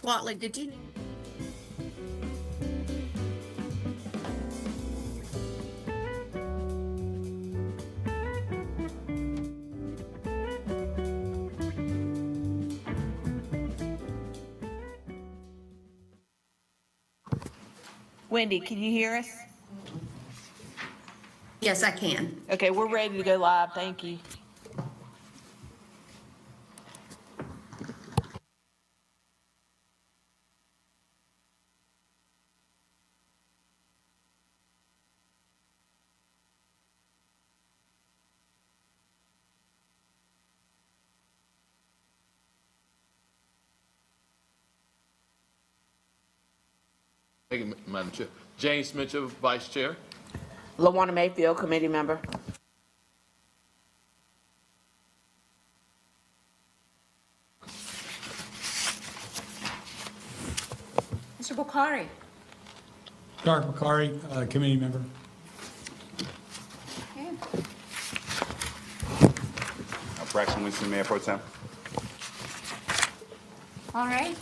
Watley, did you? Wendy, can you hear us? Yes, I can. Okay, we're ready to go live. Thank you. Thank you, Madam Chair. James Mitchell, Vice Chair. LaWanna Mayfield, committee member. Mr. Bukhari. Dark Bakari, committee member. Okay. Braxton Winston, Mayor Pro Tem. All right.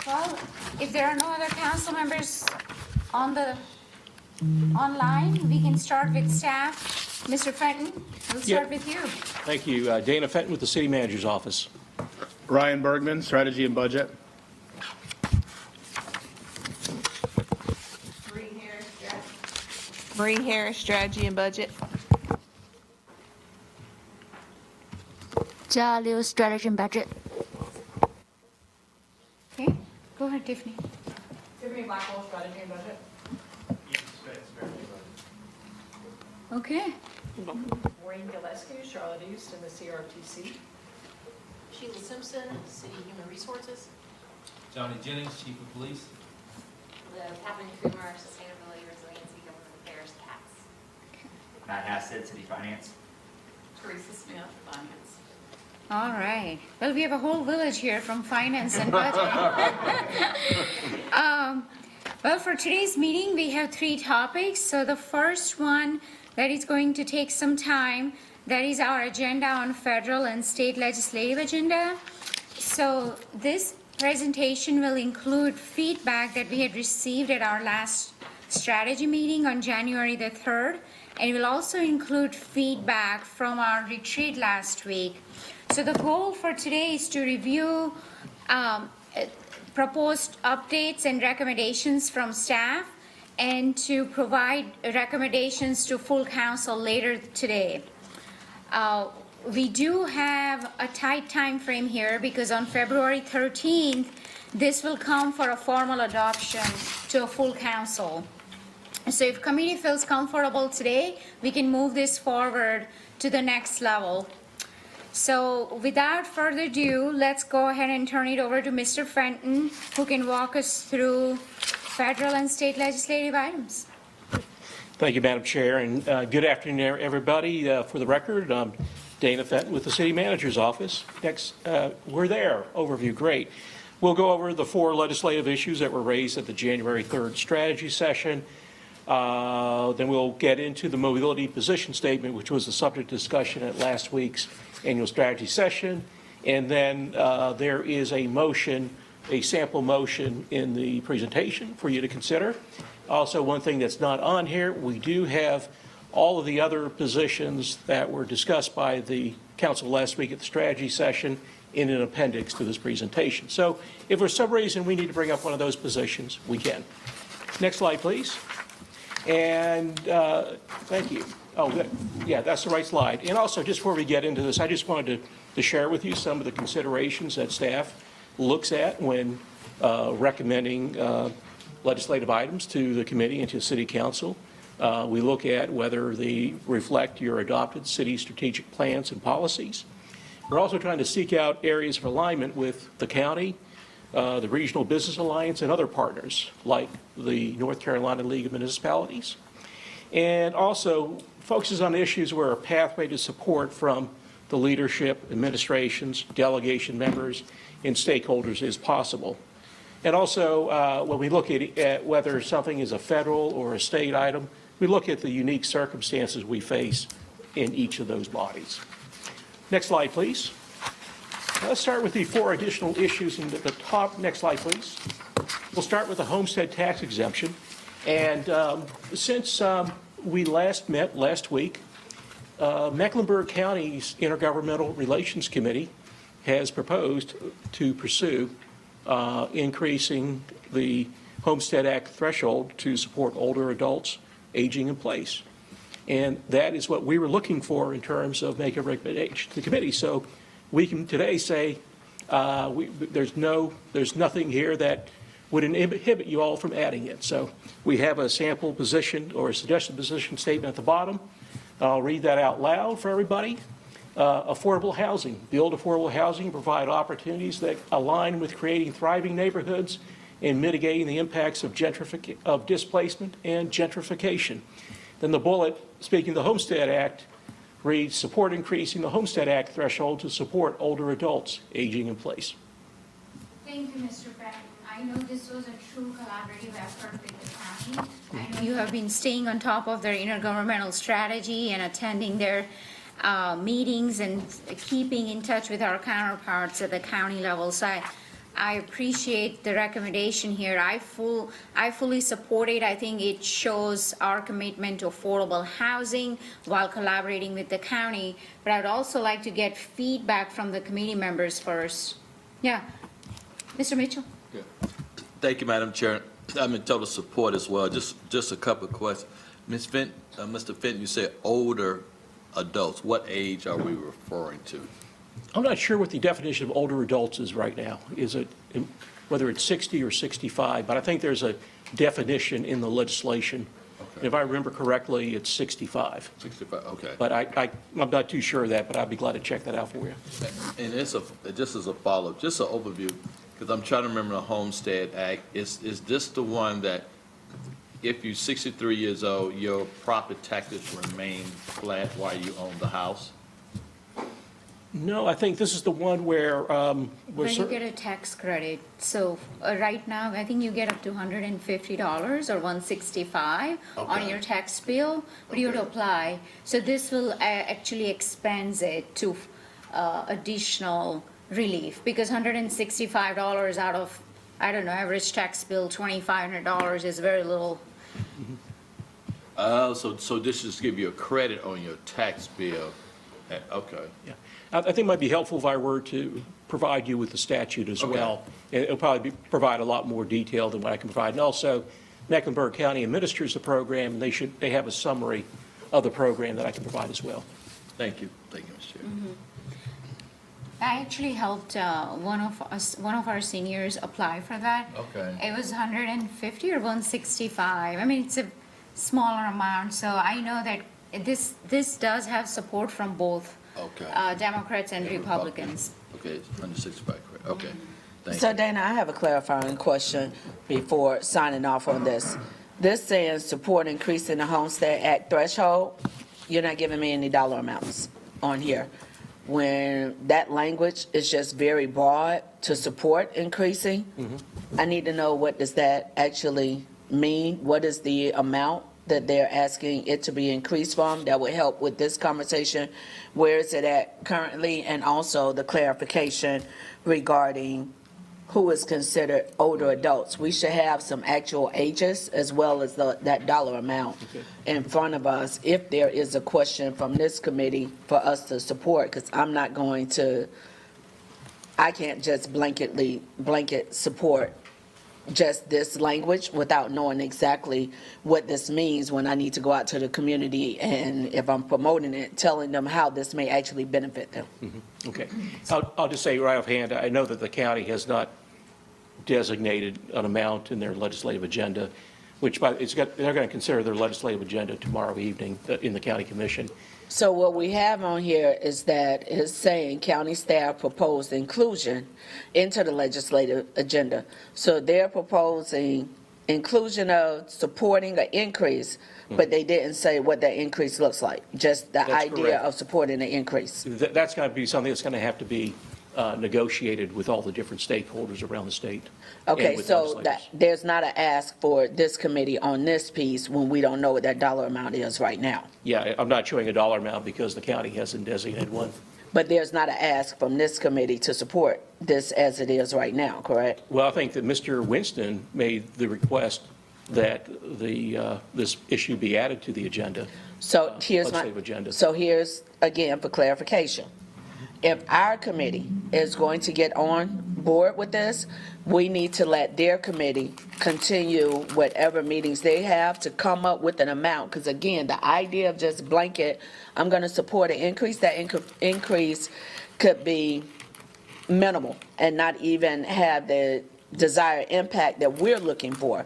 Well, if there are no other council members on the online, we can start with staff. Mr. Fenton, we'll start with you. Thank you. Dana Fenton with the City Manager's Office. Ryan Bergman, Strategy and Budget. Marie Harris, Strategy and Budget. Jia Liu, Strategy and Budget. Okay, go ahead, Tiffany. Tiffany Blackwell, strategy and budget. Okay. Maureen Gillespie, Charlotte East, in the CRTC. Sheila Simpson, City Human Resources. Johnny Jennings, Chief of Police. Kathleen Kumar, Sustainability, Resiliency, Government Affairs, Tax. Matt Hassett, City Finance. Teresa Smith, Finance. All right. Well, we have a whole village here from finance and budget. Well, for today's meeting, we have 3 topics. So the first one that is going to take some time, that is our agenda on federal and state legislative agenda. So this presentation will include feedback that we had received at our last strategy meeting on January the 3rd, and it will also include feedback from our retreat last week. So the goal for today is to review proposed updates and recommendations from staff and to provide recommendations to full council later today. We do have a tight time frame here because on February 13th, this will come for a formal adoption to a full council. So if committee feels comfortable today, we can move this forward to the next level. So without further ado, let's go ahead and turn it over to Mr. Fenton, who can walk us through federal and state legislative items. Thank you, Madam Chair, and good afternoon, everybody. For the record, I'm Dana Fenton with the City Manager's Office. Next, we're there. Overview, great. We'll go over the 4 legislative issues that were raised at the January 3rd strategy session. Then we'll get into the mobility position statement, which was the subject of discussion at last week's annual strategy session. And then there is a motion, a sample motion in the presentation for you to consider. Also, one thing that's not on here, we do have all of the other positions that were discussed by the council last week at the strategy session in an appendix to this presentation. So if for some reason we need to bring up one of those positions, we can. Next slide, please. And thank you. Oh, yeah, that's the right slide. And also, just before we get into this, I just wanted to share with you some of the considerations that staff looks at when recommending legislative items to the committee and to the city council. We look at whether they reflect your adopted city strategic plans and policies. We're also trying to seek out areas of alignment with the county, the Regional Business Alliance, and other partners like the North Carolina League of Municipalities. And also focuses on issues where a pathway to support from the leadership, administrations, delegation members, and stakeholders is possible. And also, when we look at whether something is a federal or a state item, we look at the unique circumstances we face in each of those bodies. Next slide, please. Let's start with the 4 additional issues in the top. Next slide, please. We'll start with the homestead tax exemption. And since we last met last week, Mecklenburg County's Intergovernmental Relations Committee has proposed to pursue increasing the Homestead Act threshold to support older adults aging in place. And that is what we were looking for in terms of making a recommendation to the committee. So we can today say there's nothing here that would inhibit you all from adding it. So we have a sample position or a suggested position statement at the bottom. I'll read that out loud for everybody. Affordable housing. Build affordable housing, provide opportunities that align with creating thriving neighborhoods and mitigating the impacts of displacement and gentrification. Then the bullet, speaking of the Homestead Act, reads, support increasing the Homestead Act threshold to support older adults aging in place. Thank you, Mr. Pratt. I know this was a true collaborative effort with the county. I know you have been staying on top of their intergovernmental strategy and attending their meetings and keeping in touch with our counterparts at the county level. So I appreciate the recommendation here. I fully support it. I think it shows our commitment to affordable housing while collaborating with the county. But I'd also like to get feedback from the committee members first. Yeah, Mr. Mitchell? Thank you, Madam Chair. I'm in total support as well. Just a couple of questions. Mr. Fenton, you said older adults. What age are we referring to? I'm not sure what the definition of older adults is right now. Is it, whether it's 60 or 65, but I think there's a definition in the legislation. Okay. If I remember correctly, it's 65. 65, okay. But I'm not too sure of that, but I'd be glad to check that out for you. And just as a follow-up, just an overview, because I'm trying to remember the Homestead Act. Is this the one that if you're 63 years old, your property taxes remain flat while you own the house? No, I think this is the one where Where you get a tax credit. So right now, I think you get up to $150 or $165 on Okay. your tax bill, but you would Okay. apply. So this will actually expands it to additional relief, because $165 out of, I don't know, average tax bill $2,500 is very little. So this just give you a credit on your tax bill? Okay. Yeah. I think it might be helpful if I were to provide you with the statute as Okay. well. It'll probably provide a lot more detail than what I can provide. And also, Mecklenburg County administers the program, and they have a summary of the program that I can provide as well. Thank you. Thank you, Mr. Chair. I actually helped one of our seniors apply for that. Okay. It was 150 or 165. I mean, it's a smaller amount, so I know that this does have support from both Okay. Democrats and Republicans. Okay, it's 165, correct. Okay. Thank So you. Dana, I have a clarifying question before signing off on this. This says support increasing the Homestead Act threshold. You're not giving me any dollar amounts on here. When that language is just very broad to support increasing, I need to know, what does that actually mean? What is the amount that they're asking it to be increased from? That would help with this conversation. Where is it at currently? And also the clarification regarding who is considered older adults. We should have some actual ages as well as that dollar amount in front of us if there is a question from this committee for us to support, because I can't just blanket support just this language without knowing exactly what this means when I need to go out to the community, and if I'm promoting it, telling them how this may actually benefit them. Okay. I'll just say right offhand, I know that the county has not designated an amount in their legislative agenda, which they're going to consider their legislative agenda tomorrow evening in the county commission. So what we have on here is that it's saying county staff proposed inclusion into the legislative agenda. So they're proposing inclusion of supporting an increase, but they didn't say what that increase looks like, just the idea correct. of supporting an increase. That's going to be something that's going to have to be negotiated with all the different stakeholders around the state. and Okay, with so legislators. there's not an ask for this committee on this piece when we don't know what that dollar amount is right now. Yeah, I'm not showing a dollar amount because the county hasn't designated one. But there's not an ask from this committee to support this as it is right now, correct? Well, I think that Mr. Winston made the request that this issue be added to the agenda. So here's legislative agenda. So here's, again, for clarification. If our committee is going to get on board with this, we need to let their committee continue whatever meetings they have to come up with an amount. Because again, the idea of just blanket, I'm going to support an increase, that increase could be minimal and not even have the desired impact that we're looking for.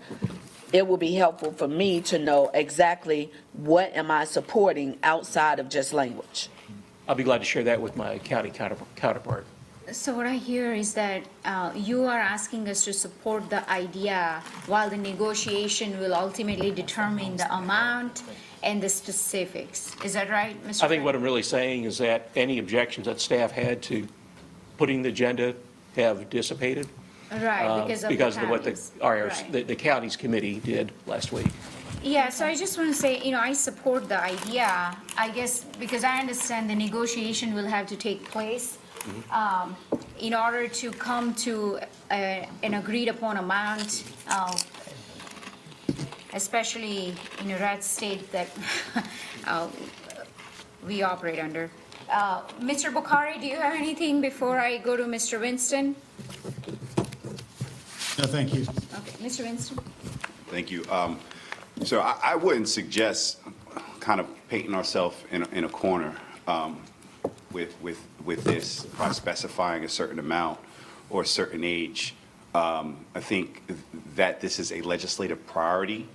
It will be helpful for me to know exactly what am I supporting outside of just language. I'll be glad to share that with my county counterpart. So what I hear is that you are asking us to support the idea while the negotiation will ultimately determine the amount and the specifics. Is that right, Mr. I think what I'm really saying is that any objections that staff had to putting the agenda have dissipated. Right, because of what counties. the county's committee did last week. Yeah, so I just want to say, I support the idea, I guess, because I understand the negotiation will have to take place in order to come to an agreed upon amount, especially in a red state that we operate under. Mr. Bukhari, do you have anything before I go to Mr. Winston? No, thank you. Okay, Mr. Winston? Thank you. So I wouldn't suggest kind of painting ourselves in a corner with this by specifying a certain amount or a certain age. I think that this is a legislative priority,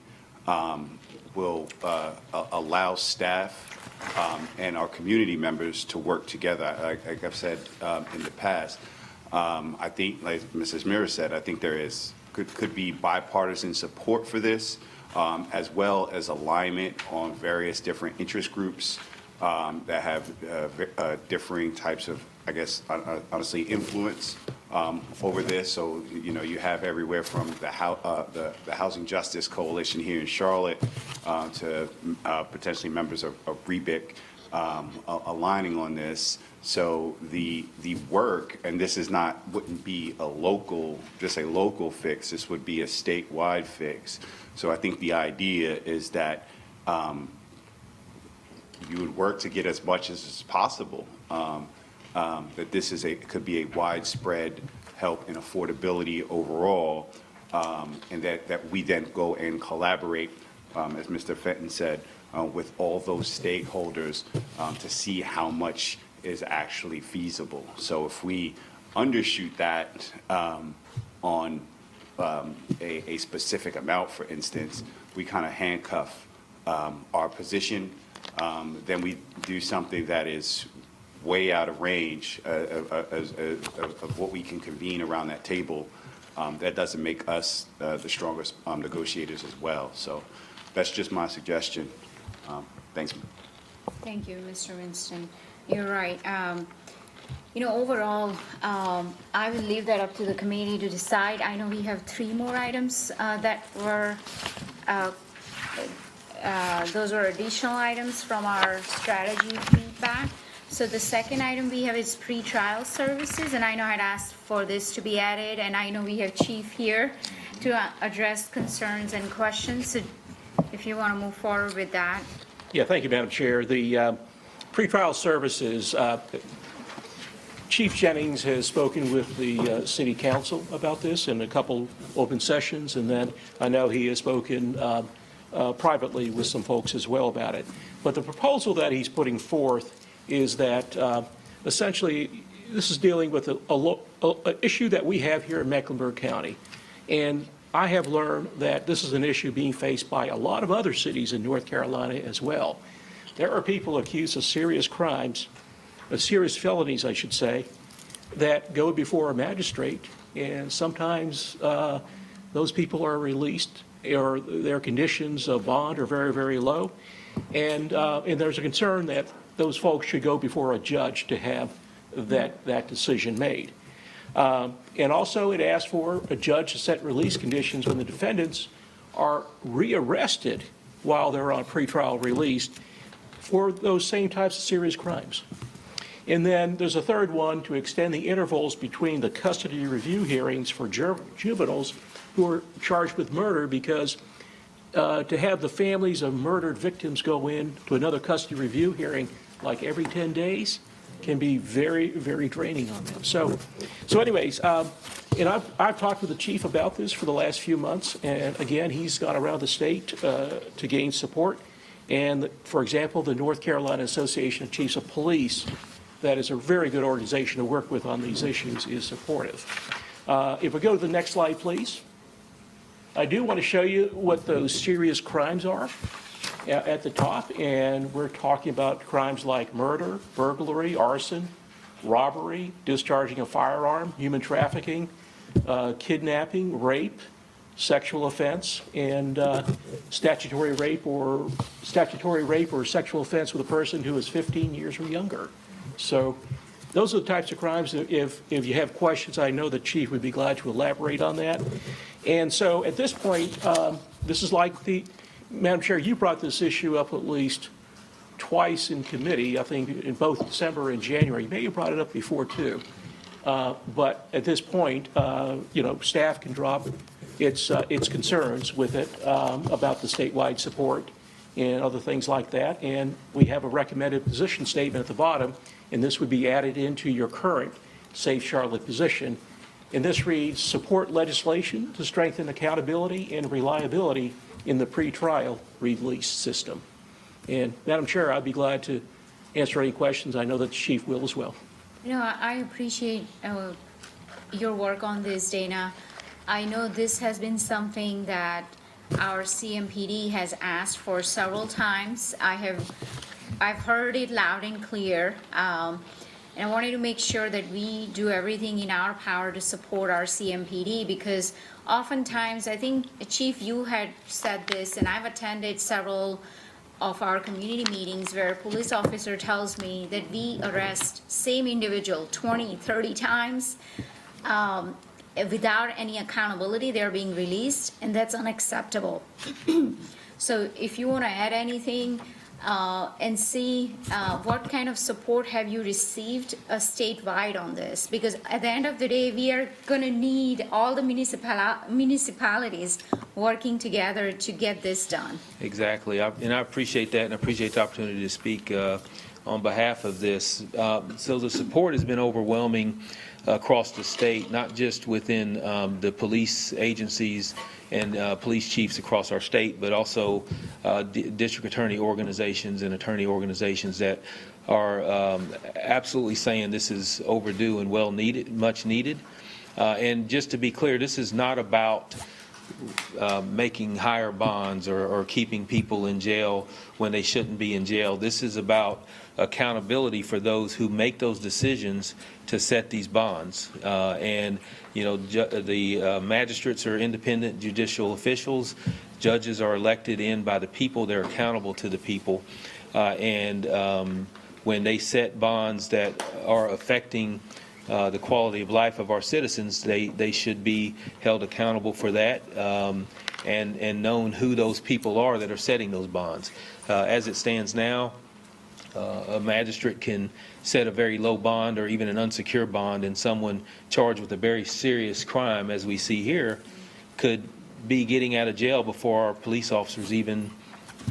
will allow staff and our community members to work together. Like I've said in the past, I think, like Mrs. Mira said, I think there could be bipartisan support for this, as well as alignment on various different interest groups that have differing types of, I guess, honestly, influence over this. So, you have everywhere from the Housing Justice Coalition here in Charlotte to potentially members of REBIC aligning on this. So the work, and this is wouldn't be just a local fix, this would be a statewide fix. So I think the idea is that you would work to get as much as possible, that this could be a widespread help in affordability overall, and that we then go and collaborate, as Mr. Fenton said, with all those stakeholders to see how much is actually feasible. So if we undershoot that on a specific amount, for instance, we kind of handcuff our position, then we do something that is way out of range of what we can convene around that table. That doesn't make us the strongest negotiators as well. So that's just my suggestion. Thanks. Thank you, Mr. Winston. You're right. Overall, I will leave that up to the committee to decide. I know we have 3 more items that were, those are additional items from our strategy feedback. So the second item we have is pre-trial services, and I know I'd asked for this to be added, and I know we have Chief here to address concerns and questions. So if you want to move forward with that. Yeah, thank you, Madam Chair. The pretrial services, Chief Jennings has spoken with the City Council about this in a couple open sessions, and then I know he has spoken privately with some folks as well about it. But the proposal that he's putting forth is that essentially this is dealing with an issue that we have here in Mecklenburg County. And I have learned that this is an issue being faced by a lot of other cities in North Carolina as well. There are people accused of serious crimes, serious felonies, I should say, that go before a magistrate, and sometimes those people are released, or their conditions of bond are very, very low, and there's a concern that those folks should go before a judge to have that decision made. And also it asks for a judge to set release conditions when the defendants are rearrested while they're on pretrial release for those same types of serious crimes. And then there's a third one to extend the intervals between the custody review hearings for juveniles who are charged with murder, because to have the families of murdered victims go in to another custody review hearing like every 10 days can be very, very draining on them. So anyways, and I've talked with the chief about this for the last few months, and again, he's gone around the state to gain support. And for example, the North Carolina Association of Chiefs of Police, that is a very good organization to work with on these issues, is supportive. If we go to the next slide, please. I do want to show you what those serious crimes are at the top, and we're talking about crimes like murder, burglary, arson, robbery, discharging a firearm, human trafficking, kidnapping, rape, sexual offense, and statutory rape or sexual offense with a person who is 15 years or younger. So those are the types of crimes. If you have questions, I know the chief would be glad to elaborate on that. And so at this point, this is like Madam Chair, you brought this issue up at least twice in committee, I think in both December and January. Maybe you brought it up before too. But at this point, staff can drop its concerns with it about the statewide support and other things like that. And we have a recommended position statement at the bottom, and this would be added into your current Safe Charlotte position. And this reads, support legislation to strengthen accountability and reliability in the pretrial release system. And Madam Chair, I'd be glad to answer any questions. I know that the chief will as well. I appreciate your work on this, Dana. I know this has been something that our CMPD has asked for several times. I've heard it loud and clear. And I wanted to make sure that we do everything in our power to support our CMPD, because oftentimes, I think, Chief, you had said this, and I've attended several of our community meetings where a police officer tells me that we arrest same individual 20, 30 times without any accountability. They're being released, and that's unacceptable. So if you want to add anything, and see what kind of support have you received statewide on this, because at the end of the day, we are going to need all the municipalities working together to get this done. Exactly, and I appreciate that, and I appreciate the opportunity to speak on behalf of this. So the support has been overwhelming across the state, not just within the police agencies and police chiefs across our state, but also district attorney organizations and attorney organizations that are absolutely saying this is overdue and well needed, much needed. And just to be clear, this is not about making higher bonds or keeping people in jail when they shouldn't be in jail. This is about accountability for those who make those decisions to set these bonds. And the magistrates are independent judicial officials. Judges are elected in by the people. They're accountable to the people. And when they set bonds that are affecting the quality of life of our citizens, they should be held accountable for that, and known who those people are that are setting those bonds. As it stands now, a magistrate can set a very low bond or even an unsecured bond, and someone charged with a very serious crime, as we see here, could be getting out of jail before our police officers even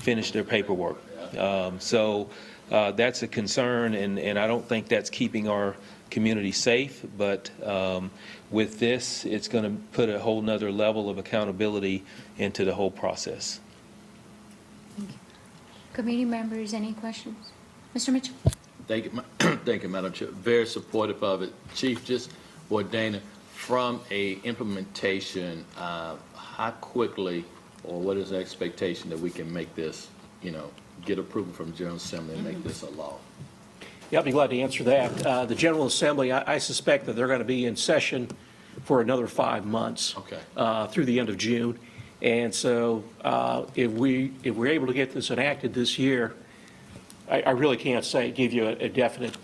finish their paperwork. So that's a concern, and I don't think that's keeping our community safe, but with this, it's going to put a whole nother level of accountability into the whole process. Thank you. Committee members, any questions? Mr. Mitchell? Thank you, Madam Chair. Very supportive of it. Chief, just for Dana, from a implementation, how quickly, or what is the expectation that we can make this, get approval from General Assembly and make this a law? Yeah, I'll be glad to answer that. The General Assembly, I suspect that they're going to be in session for another 5 months. Okay. Through the end of June. And so if we're able to get this enacted this year, I really can't give you a definite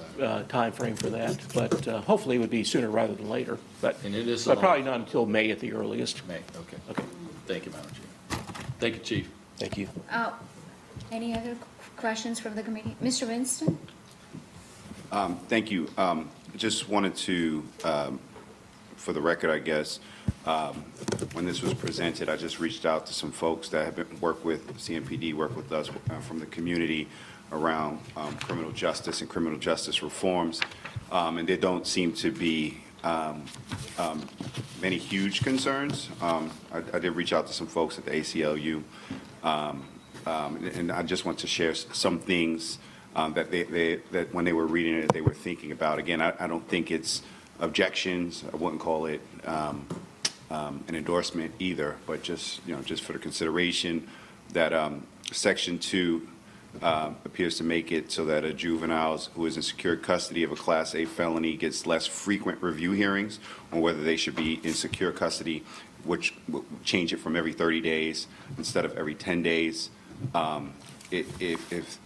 time frame for that, but hopefully it would be sooner rather than later. But probably not until May at the earliest. May, okay. Okay. Thank you, Madam Chair. Thank you, Chief. Thank you. Any other questions from the committee? Mr. Winston? Thank you. Just wanted to, for the record, I guess, when this was presented, I just reached out to some folks that have been work with CMPD, work with us from the community around criminal justice and criminal justice reforms, and there don't seem to be many huge concerns. I did reach out to some folks at the ACLU, and I just want to share some things that when they were reading it, they were thinking about. Again, I don't think it's objections. I wouldn't call it an endorsement either, but just for the consideration that Section 2 appears to make it so that a juvenile who is in secure custody of a Class A felony gets less frequent review hearings on whether they should be in secure custody, which will change it from every 30 days instead of every 10 days. If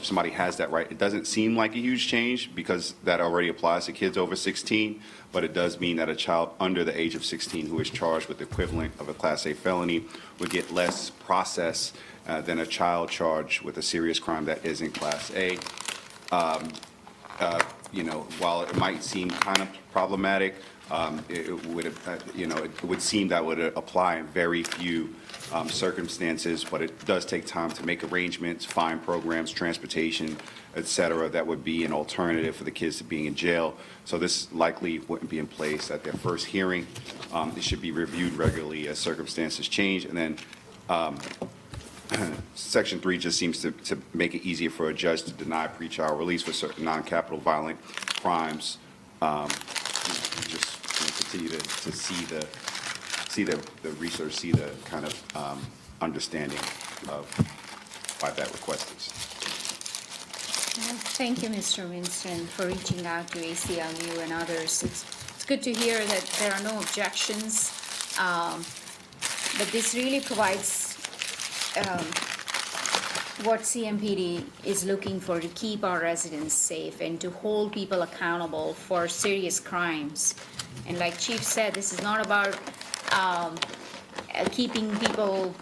somebody has that right, it doesn't seem like a huge change because that already applies to kids over 16, but it does mean that a child under the age of 16 who is charged with the equivalent of a Class A felony would get less process than a child charged with a serious crime that is in Class A. While it might seem kind of problematic, it would seem that would apply in very few circumstances, but it does take time to make arrangements, fine programs, transportation, et cetera, that would be an alternative for the kids to being in jail. So this likely wouldn't be in place at their first hearing. It should be reviewed regularly as circumstances change. And then Section 3 just seems to make it easier for a judge to deny pretrial release for certain non-capital violent crimes. Continue to see the research, see the kind of understanding of why that request is. Thank you, Mr. Winston, for reaching out to ACLU and others. It's good to hear that there are no objections, but this really provides what CMPD is looking for to keep our residents safe and to hold people accountable for serious crimes. And like Chief said, this is not about keeping people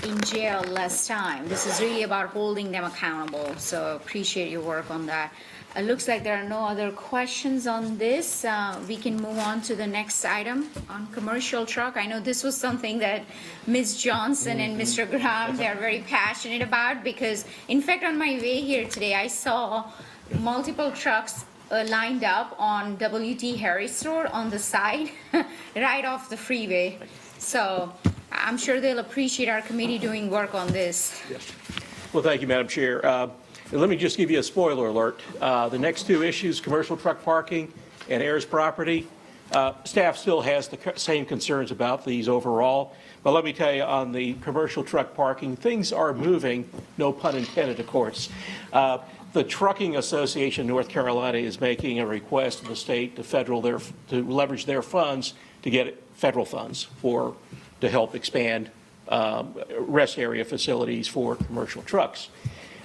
in jail less time. This is really about holding them accountable. So appreciate your work on that. It looks like there are no other questions on this. We can move on to the next item on commercial truck. I know this was something that Ms. Johnson and Mr. Graham, they're very passionate about because, in fact, on my way here today, I saw multiple trucks lined up on W.T. Harris Road on the side, right off the freeway. So I'm sure they'll appreciate our committee doing work on this. Well, thank you, Madam Chair. Let me just give you a spoiler alert. The next two issues, commercial truck parking and heirs property, staff still has the same concerns about these overall. But let me tell you, on the commercial truck parking, things are moving, no pun intended, of course. The Trucking Association of North Carolina is making a request to the state to leverage their funds to get federal funds to help expand rest area facilities for commercial trucks.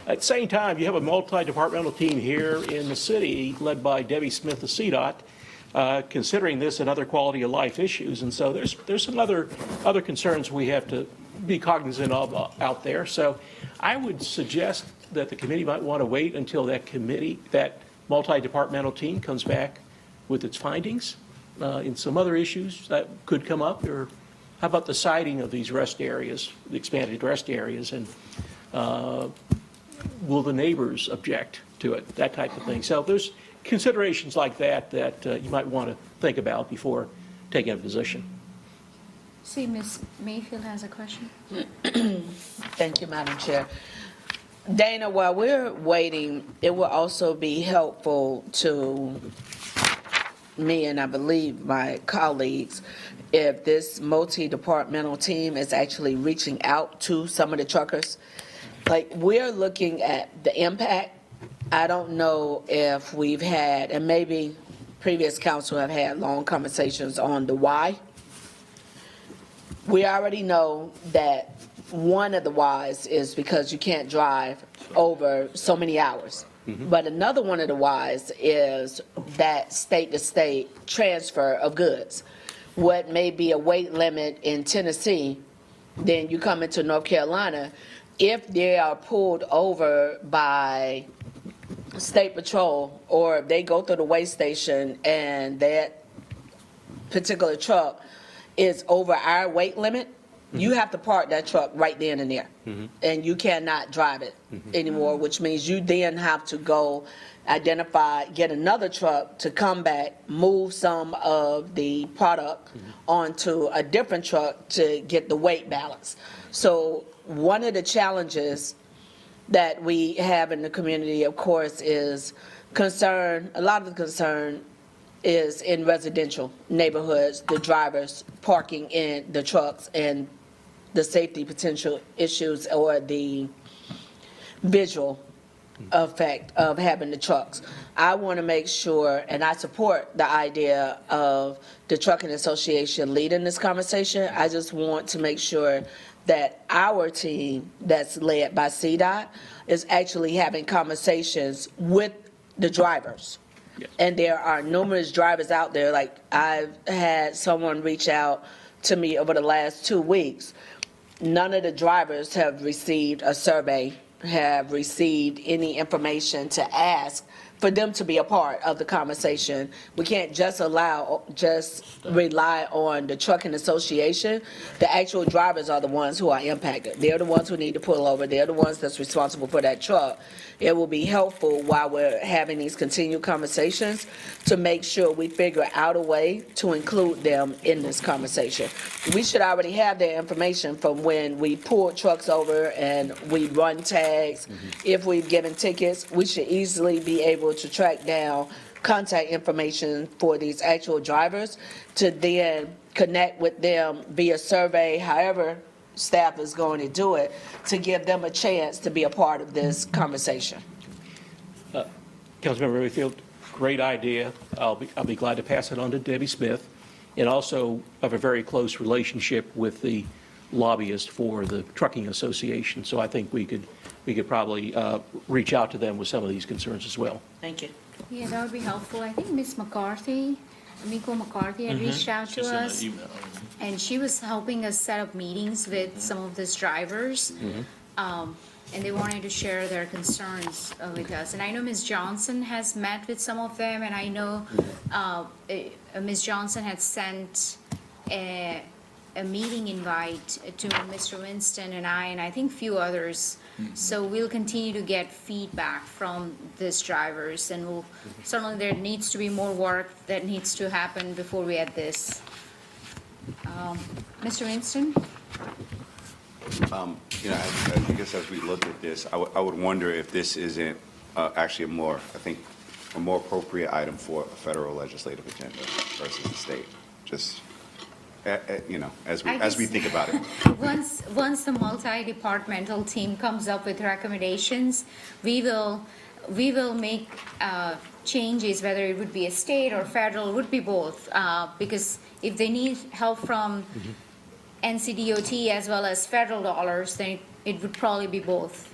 At the same time, you have a multi-departmental team here in the city led by Debbie Smith of CDOT, considering this and other quality of life issues. And so there's some other concerns we have to be cognizant of out there. So I would suggest that the committee might want to wait until that multi-departmental team comes back with its findings in some other issues that could come up. Or how about the siting of these rest areas, the expanded rest areas, and will the neighbors object to it, that type of thing. So there's considerations like that you might want to think about before taking a position. See, Ms. Mayfield has a question. Thank you, Madam Chair. Dana, while we're waiting, it will also be helpful to me and I believe my colleagues if this multi-departmental team is actually reaching out to some of the truckers. Like, we're looking at the impact. I don't know if we've had, and maybe previous council have had long conversations on the why. We already know that one of the whys is because you can't drive over so many hours. Mm-hmm. But another one of the whys is that state-to-state transfer of goods. What may be a weight limit in Tennessee, then you come into North Carolina. If they are pulled over by state patrol, or if they go through the weigh station and that particular truck is over our weight limit, you have to park that truck right then and there. And you cannot drive it anymore, which means you then have to go identify, get another truck to come back, move some of the product onto a different truck to get the weight balance. So one of the challenges that we have in the community, of course, is concern, a lot of the concern is in residential neighborhoods, the drivers parking in the trucks and the safety potential issues or the visual effect of having the trucks. I want to make sure, and I support the idea of the Trucking Association leading this conversation. I just want to make sure that our team that's led by CDOT is actually having conversations with the drivers. Yes. And there are numerous drivers out there, like I've had someone reach out to me over the last 2 weeks. None of the drivers have received a survey, have received any information to ask for them to be a part of the conversation. We can't just rely on the Trucking Association. The actual drivers are the ones who are impacted. They're the ones who need to pull over. They're the ones that's responsible for that truck. It will be helpful while we're having these continued conversations to make sure we figure out a way to include them in this conversation. We should already have their information from when we pull trucks over and we run tags. If we've given tickets, we should easily be able to track down contact information for these actual drivers to then connect with them via survey, however staff is going to do it, to give them a chance to be a part of this conversation. Councilmember Rayfield, great idea. I'll be glad to pass it on to Debbie Smith, and also have a very close relationship with the lobbyist for the Trucking Association. So I think we could probably reach out to them with some of these concerns as well. Thank you. Yeah, that would be helpful. I think Ms. McCarthy, Miko McCarthy had reached out to us, and she was helping us set up meetings with some of these drivers, and they wanted to share their concerns with us. And I know Ms. Johnson has met with some of them, and I know Ms. Johnson had sent a meeting invite to Mr. Winston and I think a few others. So we'll continue to get feedback from these drivers, and certainly there needs to be more work that needs to happen before we add this. Mr. Winston? I guess as we look at this, I would wonder if this isn't actually a more appropriate item for a federal legislative agenda versus the state. Just, as we think about it. Once the multi-departmental team comes up with recommendations, we will make changes, whether it would be a state or federal, it would be both, because if they need help from NCDOT as well as federal dollars, then it would probably be both,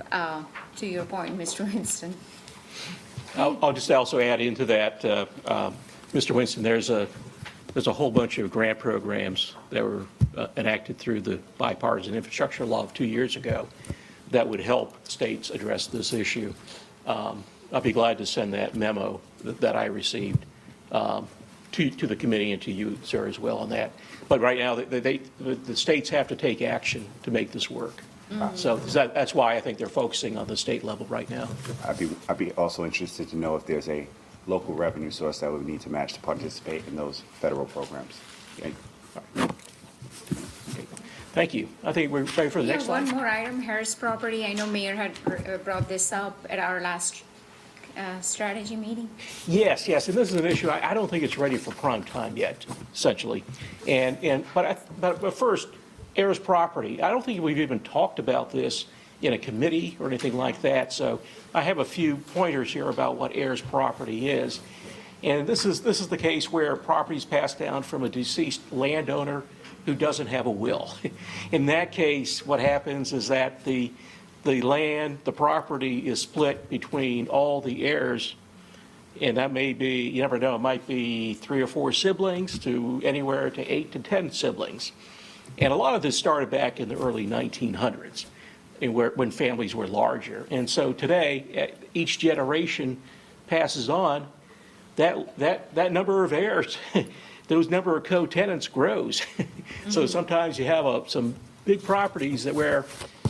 to your point, Mr. Winston. I'll just also add into that, Mr. Winston, there's a whole bunch of grant programs that were enacted through the bipartisan infrastructure law of 2 years ago that would help states address this issue. I'll be glad to send that memo that I received to the committee and to you, sir, as well on that. But right now, the states have to take action to make this work. So that's why I think they're focusing on the state level right now. I'd be also interested to know if there's a local revenue source that we need to match to participate in those federal programs. Thank you. Thank you. I think we're ready for the next slide. One more item, Harris property. I know Mayor had brought this up at our last strategy meeting. Yes, and this is an issue, I don't think it's ready for prime time yet, essentially. But first, Ayers property. I don't think we've even talked about this in a committee or anything like that, so I have a few pointers here about what Ayers property is. And this is the case where property is passed down from a deceased landowner who doesn't have a will. In that case, what happens is that the property is split between all the heirs, and that may be, you never know, it might be 3 or 4 siblings to anywhere to 8 to 10 siblings. And a lot of this started back in the early 1900s. when families were larger. And so today, each generation passes on, that number of heirs, those number of co-tenants grows. So sometimes you have some big properties where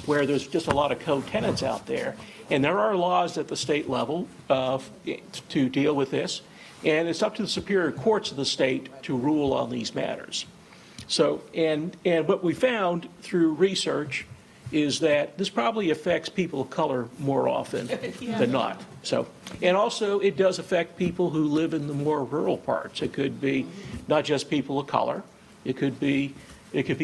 there's just a lot of co-tenants out there. And there are laws at the state level to deal with this. And it's up to the superior courts of the state to rule on these matters. So, and what we found through research is that this probably affects people of color more often than not. So, and also it does affect people who live in the more rural parts. It could be not just people of color, it could be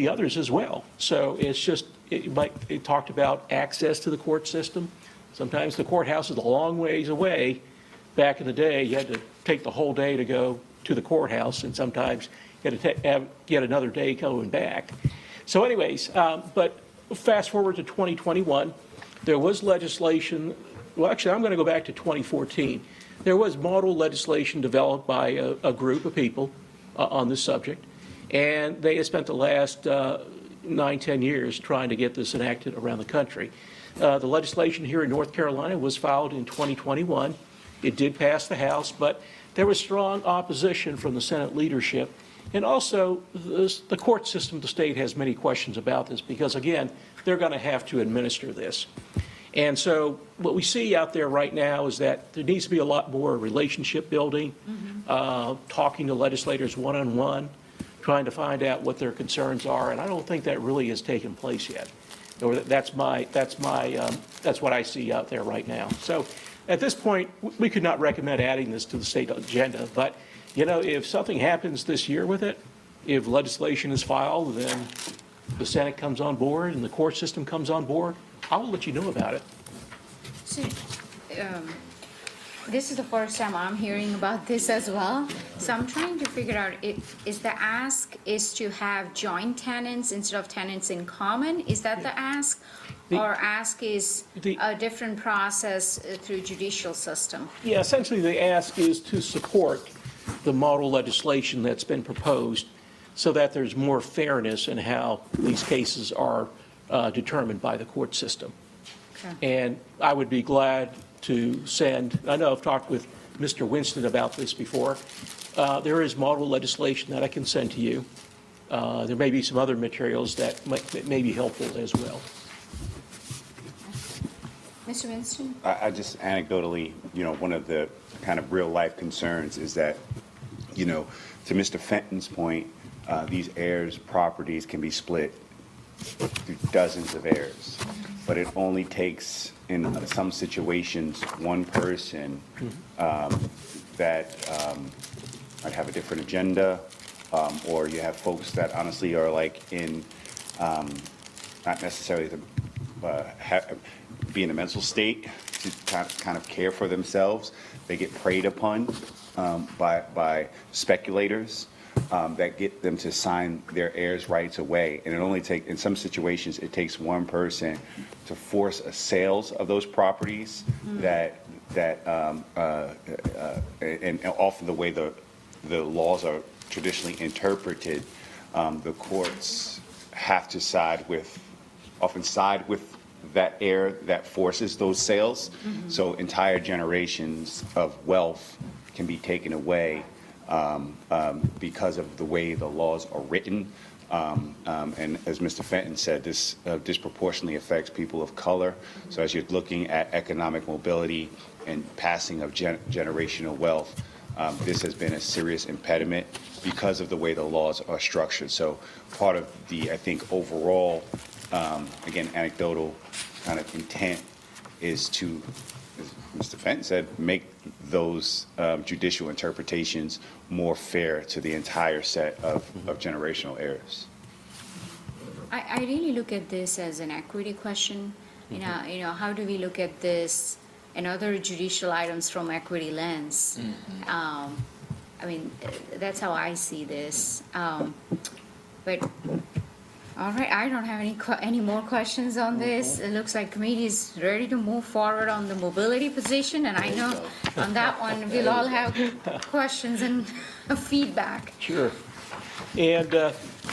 others as well. So it's just, it talked about access to the court system. Sometimes the courthouse is a long ways away. Back in the day, you had to take the whole day to go to the courthouse, and sometimes you had to have yet another day going back. So anyways, but fast forward to 2021, there was legislation, well, actually, I'm going to go back to 2014. There was model legislation developed by a group of people on this subject, and they had spent the last 9-10 years trying to get this enacted around the country. The legislation here in North Carolina was filed in 2021. It did pass the House, but there was strong opposition from the Senate leadership. And also, the court system of the state has many questions about this because, again, they're going to have to administer this. And so what we see out there right now is that there needs to be a lot more relationship building, talking to legislators one-on-one, trying to find out what their concerns are. And I don't think that really has taken place yet. Or that's what I see out there right now. So at this point, we could not recommend adding this to the state agenda, but you know, if something happens this year with it, if legislation is filed, then the Senate comes on board and the court system comes on board, I will let you know about it. So, this is the first time I'm hearing about this as well. So I'm trying to figure out, is the ask is to have joint tenants instead of tenants in common? Is that the ask? Or ask is a different process through judicial system? Yeah, essentially the ask is to support the model legislation that's been proposed so that there's more fairness in how these cases are determined by the court system. Okay. And I would be glad to send, I know I've talked with Mr. Winston about this before. There is model legislation that I can send to you. There may be some other materials that may be helpful as well. Mr. Winston? I just anecdotally, you know, one of the kind of real life concerns is that, you know, to Mr. Fenton's point, these heirs' properties can be split through dozens of heirs, but it only takes, in some situations, one person that might have a different agenda, or you have folks that honestly are like in, not necessarily be in a mental state to kind of care for themselves. They get preyed upon by speculators that get them to sign their heirs' rights away. And it only takes, in some situations, it takes one person to force a sales of those properties and often the way the laws are traditionally interpreted, the courts have to often side with that heir that forces those sales. So entire generations of wealth can be taken away because of the way the laws are written. And as Mr. Fenton said, this disproportionately affects people of color. So as you're looking at economic mobility and passing of generational wealth, this has been a serious impediment because of the way the laws are structured. So part of the, I think, overall, again, anecdotal kind of intent is to, as Mr. Fenton said, make those judicial interpretations more fair to the entire set of generational heirs. I really look at this as an equity question. You know, how do we look at this and other judicial items from equity lens? I mean, that's how I see this. But all right, I don't have any more questions on this. It looks like committee is ready to move forward on the mobility position, and I know on that one we'll all have questions and feedback. Sure. And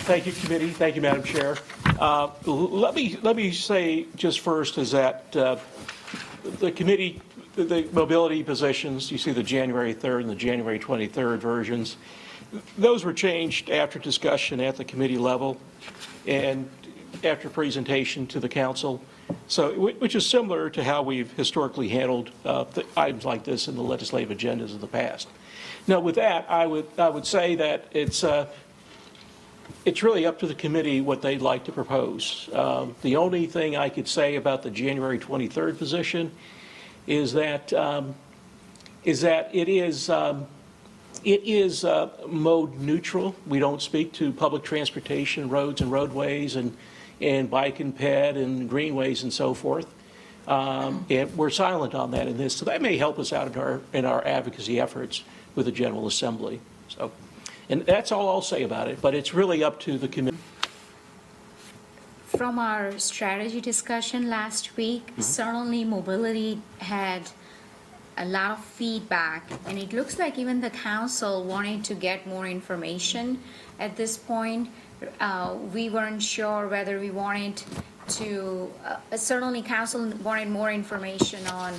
thank you, committee. Thank you, Madam Chair. Let me say just first is that the committee, the mobility positions, you see the January 3rd and the January 23rd versions, those were changed after discussion at the committee level and after presentation to the council, so which is similar to how we've historically handled items like this in the legislative agendas of the past. Now, with that, I would say that it's really up to the committee what they'd like to propose. The only thing I could say about the January 23rd position is that it is mode neutral. We don't speak to public transportation, roads and roadways, and bike and ped and greenways and so forth. And we're silent on that in this, so that may help us out in our advocacy efforts with the General Assembly. So, and that's all I'll say about it, but it's really up to the committee. From our strategy discussion last week, certainly mobility had a lot of feedback, and it looks like even the council wanted to get more information at this point. We weren't sure whether we wanted to, certainly council wanted more information on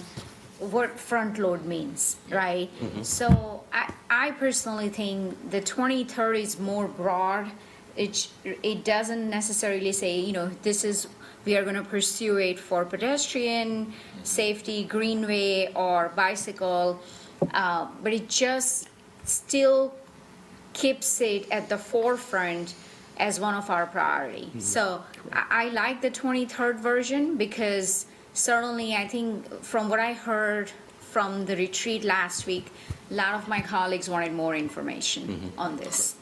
what front load means, right? So I personally think the 2030 is more broad. It doesn't necessarily say, you know, this is, we are going to pursue it for pedestrian safety, greenway, or bicycle, but it just still keeps it at the forefront as one of our priorities. So I like the 23rd version because certainly I think from what I heard from the retreat last week, a lot of my colleagues wanted more information on this.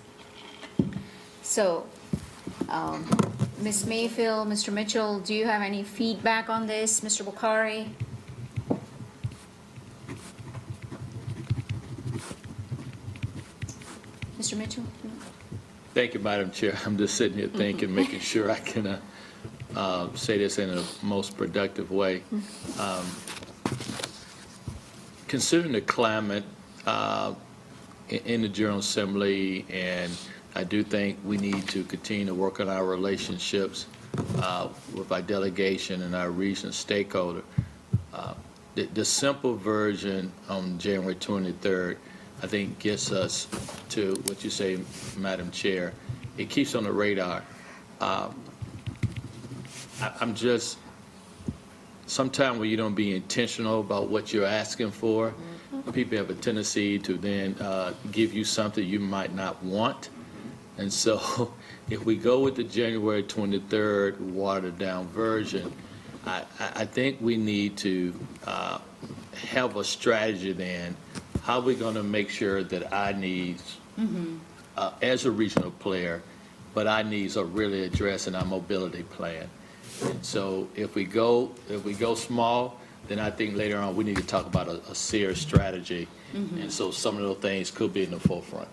So, Ms. Mayfield, Mr. Mitchell, do you have any feedback on this? Mr. Bukhari? Mr. Mitchell? Thank you, Madam Chair. I'm just sitting here thinking, making sure I can say this in a most productive way. Considering the climate in the General Assembly, and I do think we need to continue to work on our relationships with our delegation and our regional stakeholder. The simple version on January 23rd, I think, gets us to what you say, Madam Chair. It keeps on the radar. I'm just, sometimes when you don't be intentional about what you're asking for, people have a tendency to then give you something you might not want. And so if we go with the January 23rd watered down version, I think we need to have a strategy then. How are we going to make sure that our needs, as a regional player, but our needs are really addressed in our mobility plan? And so if we go small, then I think later on we need to talk about a serious strategy. And so some of those things could be in the forefront.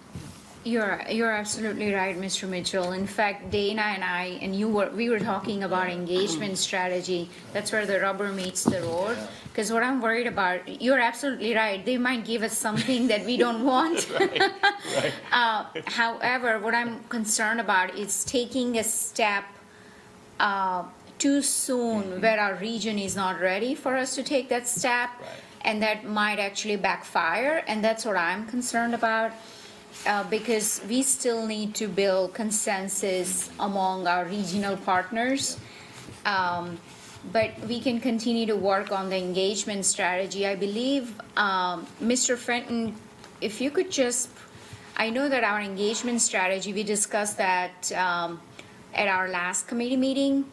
You're absolutely right, Mr. Mitchell. In fact, Dana and I and we were talking about engagement strategy. That's where the rubber meets the road. Because what I'm worried about, you're absolutely right. They might give us something that we don't want. However, what I'm concerned about is taking a step too soon where our region is not ready for us to take that step, and that might actually backfire. And that's what I'm concerned about. Because we still need to build consensus among our regional partners. But we can continue to work on the engagement strategy. I believe, Mr. Fenton, if you could just, I know that our engagement strategy, we discussed that at our last committee meeting.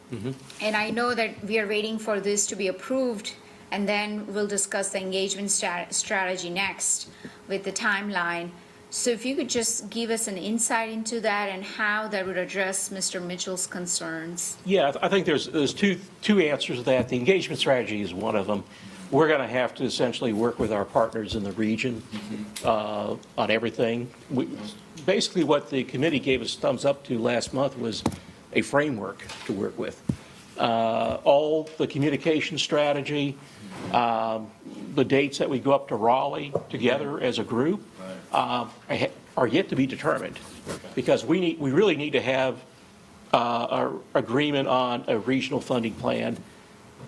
And I know that we are waiting for this to be approved, and then we'll discuss the engagement strategy next with the timeline. So if you could just give us an insight into that and how that would address Mr. Mitchell's concerns. Yeah, I think there's two answers to that. The engagement strategy is one of them. We're going to have to essentially work with our partners in the region on everything. Basically, what the committee gave us thumbs up to last month was a framework to work with. All the communication strategy, the dates that we go up to Raleigh together as a group, are yet to be determined, because we really need to have agreement on a regional funding plan.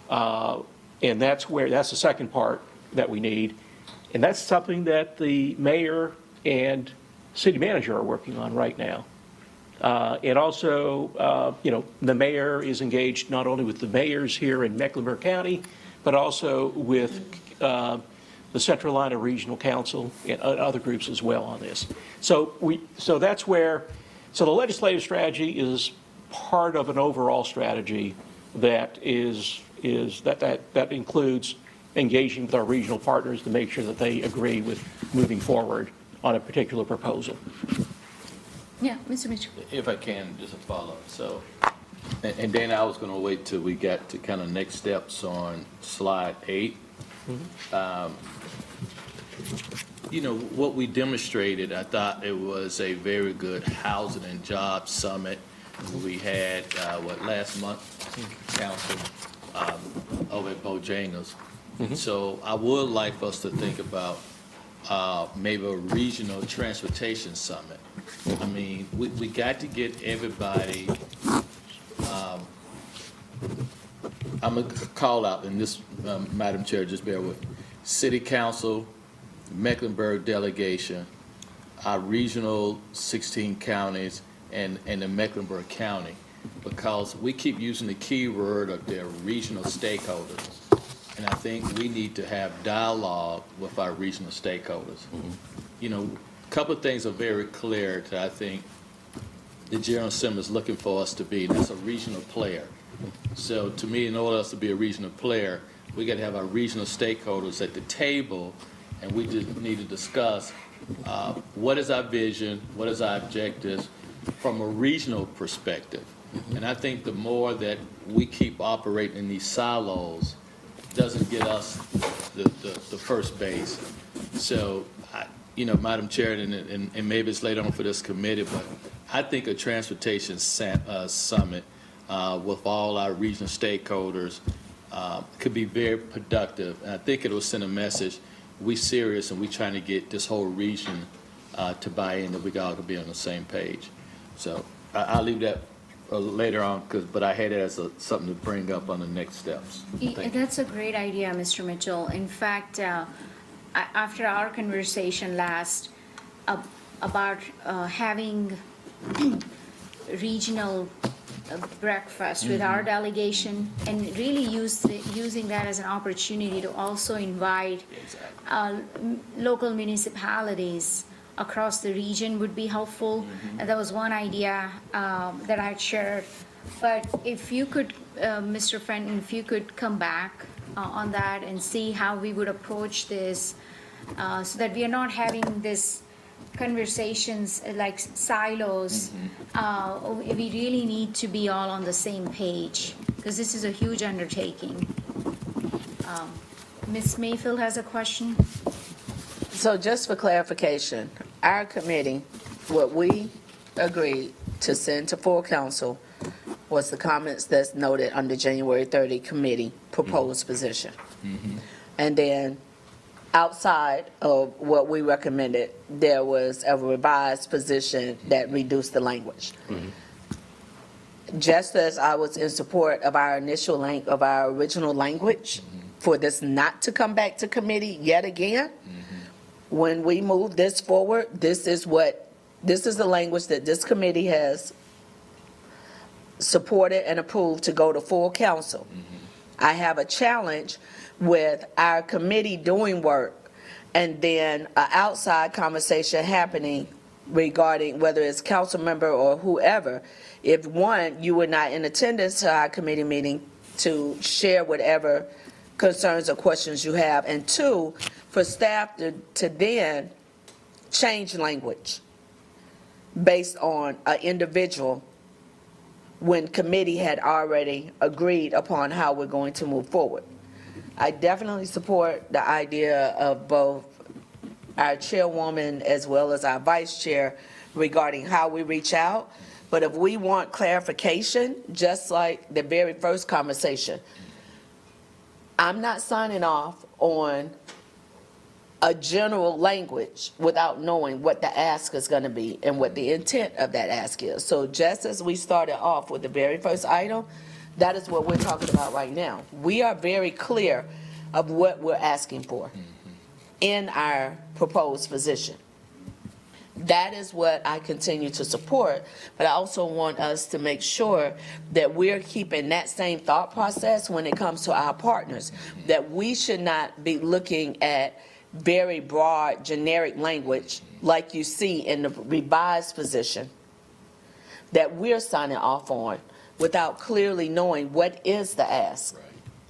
And that's the second part that we need. And that's something that the mayor and city manager are working on right now. And also, the mayor is engaged not only with the mayors here in Mecklenburg County, but also with the Central Carolina Regional Council and other groups as well on this. So the legislative strategy is part of an overall strategy that that includes engaging with our regional partners to make sure that they agree with moving forward on a particular proposal. Yeah, Mr. Mitchell. If I can, just a follow-up. So, and Dana, I was going to wait till we got to kind of next steps on slide 8. What we demonstrated, I thought it was a very good housing and job summit. We had, last month, council over at Bojangles. So I would like for us to think about maybe a regional transportation summit. I mean, we got to get everybody, I'm going to call out, and this, Madam Chair, just bear with me. City Council, Mecklenburg delegation, our regional 16 counties, and the Mecklenburg County, because we keep using the key word of their regional stakeholders. And I think we need to have dialogue with our regional stakeholders. A couple of things are very clear that I think the General Assembly is looking for us to be, and that's a regional player. So to me, in order for us to be a regional player, we got to have our regional stakeholders at the table, and we just need to discuss what is our vision, what is our objectives from a regional perspective. And I think the more that we keep operating in these silos doesn't get us the first base. So, Madam Chair, and maybe it's later on for this committee, but I think a transportation summit with all our regional stakeholders could be very productive. And I think it will send a message, we serious and we trying to get this whole region to buy in, that we all could be on the same page. So I'll leave that later on, but I had it as something to bring up on the next steps. That's a great idea, Mr. Mitchell. In fact, after our conversation last about having regional breakfast with our delegation, and really using that as an opportunity to also invite local municipalities across the region would be helpful. And that was one idea that I shared. But if you could, Mr. Fenton, if you could come back on that and see how we would approach this, so that we are not having this conversations like silos. We really need to be all on the same page, because this is a huge undertaking. Ms. Mayfield has a question. So just for clarification, our committee, what we agreed to send to full council was the comments that's noted under January 30 committee proposed position. And then outside of what we recommended, there was a revised position that reduced the language. Just as I was in support of our of our original language for this not to come back to committee yet again, when we move this forward, this is the language that this committee has supported and approved to go to full council. I have a challenge with our committee doing work and then an outside conversation happening regarding whether it's council member or whoever. If one, you were not in attendance to our committee meeting to share whatever concerns or questions you have, and two, for staff to then change language based on an individual when committee had already agreed upon how we're going to move forward. I definitely support the idea of both our chairwoman as well as our vice chair regarding how we reach out. But if we want clarification, just like the very first conversation, I'm not signing off on a general language without knowing what the ask is going to be and what the intent of that ask is. So just as we started off with the very first item, that is what we're talking about right now. We are very clear of what we're asking for in our proposed position. That is what I continue to support, but I also want us to make sure that we're keeping that same thought process when it comes to our partners, that we should not be looking at very broad, generic language like you see in the revised position that we're signing off on without clearly knowing what is the ask. Right.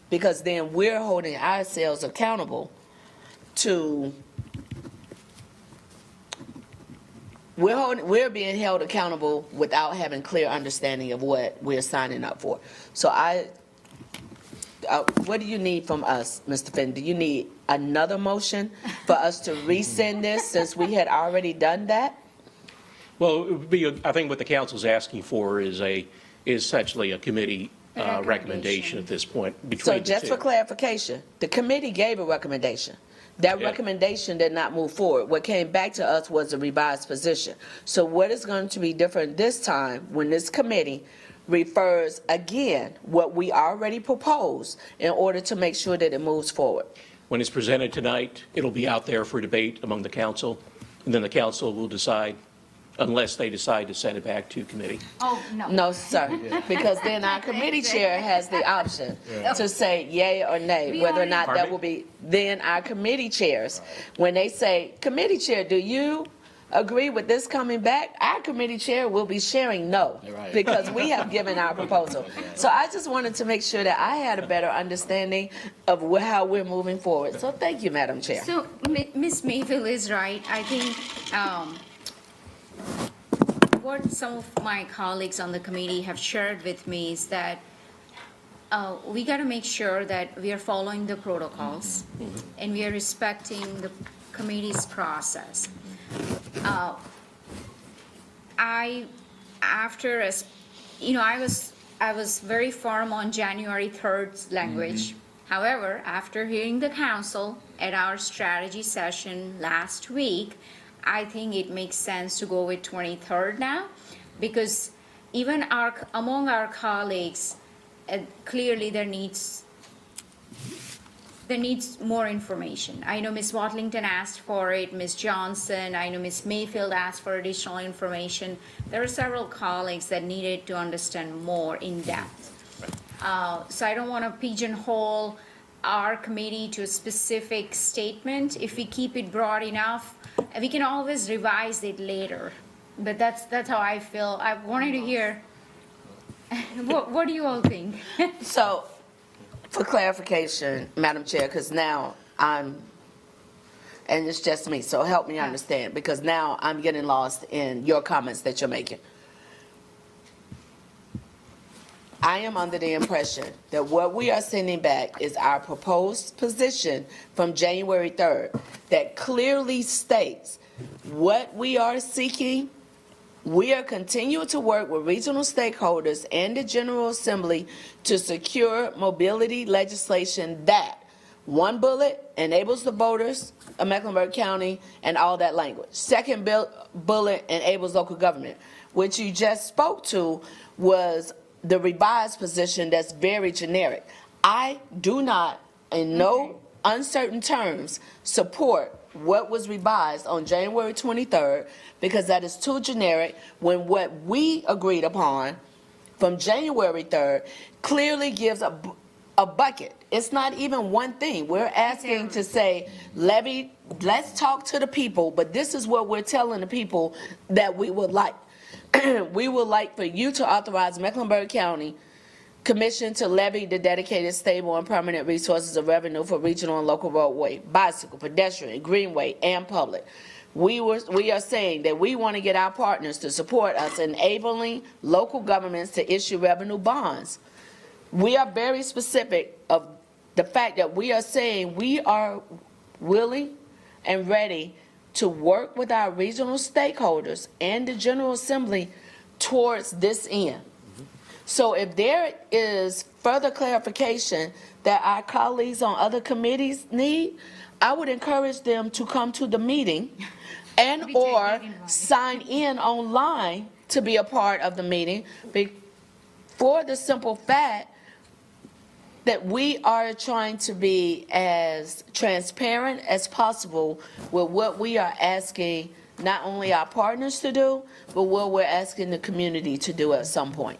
Because then we're holding ourselves accountable to, we're being held accountable without having clear understanding of what we're signing up for. So what do you need from us, Mr. Finn? Do you need another motion for us to rescind this since we had already done that? Well, it would be, I think what the council's asking for is essentially a committee recommendation at this point between So the just two. for clarification, the committee gave a recommendation. That Yeah. recommendation did not move forward. What came back to us was a revised position. So what is going to be different this time when this committee refers again what we already proposed in order to make sure that it moves forward? When it's presented tonight, it'll be out there for debate among the council, and then the council will decide, unless they decide to send it back to committee. Oh, no. No, sir, because then our committee chair has the option to say yay or nay, We whether or already- not Pardon that me? will be, then our committee chairs, when they say, committee chair, do you agree with this coming back? Our committee chair will be sharing no, Right. because we have given our proposal. So I just wanted to make sure that I had a better understanding of how we're moving forward. So thank you, Madam Chair. So Ms. Mayfield is right. I think what some of my colleagues on the committee have shared with me is that we got to make sure that we are following the protocols and we are respecting the committee's process. I was very firm on January 3rd's language. However, after hearing the council at our strategy session last week, I think it makes sense to go with 23rd now, because even among our colleagues, clearly there needs more information. I know Ms. Watlington asked for it, Ms. Johnson, I know Ms. Mayfield asked for additional information. There are several colleagues that needed to understand more in depth. So I don't want to pigeonhole our committee to a specific statement. If we keep it broad enough, we can always revise it later. But that's how I feel. I wanted to hear, what do you all think? So, for clarification, Madam Chair, because now and it's just me, so help me understand, because now I'm getting lost in your comments that you're making. I am under the impression that what we are sending back is our proposed position from January 3rd that clearly states what we are seeking. We are continuing to work with regional stakeholders and the General Assembly to secure mobility legislation that, one bullet, enables the voters of Mecklenburg County and all that language. Second bullet, enables local government. What you just spoke to was the revised position that's very generic. I do not, in no uncertain terms, support what was revised on January 23rd, because that is too generic, when what we agreed upon from January 3rd clearly gives a bucket. It's not even one thing. We're asking to say, levy, let's talk to the people, but this is what we're telling the people that we would like. We would like for you to authorize Mecklenburg County Commission to levy the dedicated, stable, and permanent resources of revenue for regional and local roadway, bicycle, pedestrian, greenway, and public. We are saying that we want to get our partners to support us, enabling local governments to issue revenue bonds. We are very specific of the fact that we are saying we are willing and ready to work with our regional stakeholders and the General Assembly towards this end. So if there is further clarification that our colleagues on other committees need, I would encourage them to come to the meeting and/or sign in online to be a part of the meeting for the simple fact that we are trying to be as transparent as possible with what we are asking not only our partners to do, but what we're asking the community to do at some point.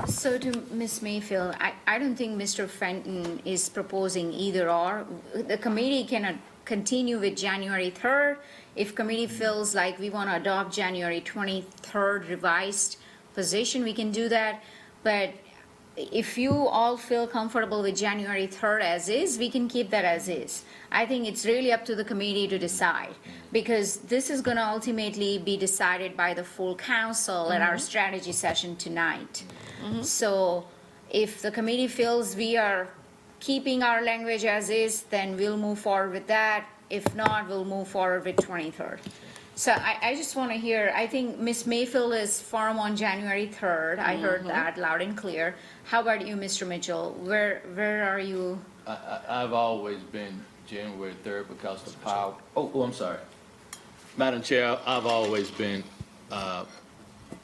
So to Ms. Mayfield, I don't think Mr. Fenton is proposing either or. The committee can continue with January 3rd. If committee feels like we want to adopt January 23rd revised position, we can do that. But if you all feel comfortable with January 3rd as is, we can keep that as is. I think it's really up to the committee to decide, because this is going to ultimately be decided by the full council at our strategy session tonight. So if the committee feels we are keeping our language as is, then we'll move forward with that. If not, we'll move forward with 23rd. So I just want to hear, I think Ms. Mayfield is firm on January 3rd. I heard that loud and clear. How about you, Mr. Mitchell? Where are you? I've always been January 3rd because of power. Oh, I'm sorry. Madam Chair, I've always been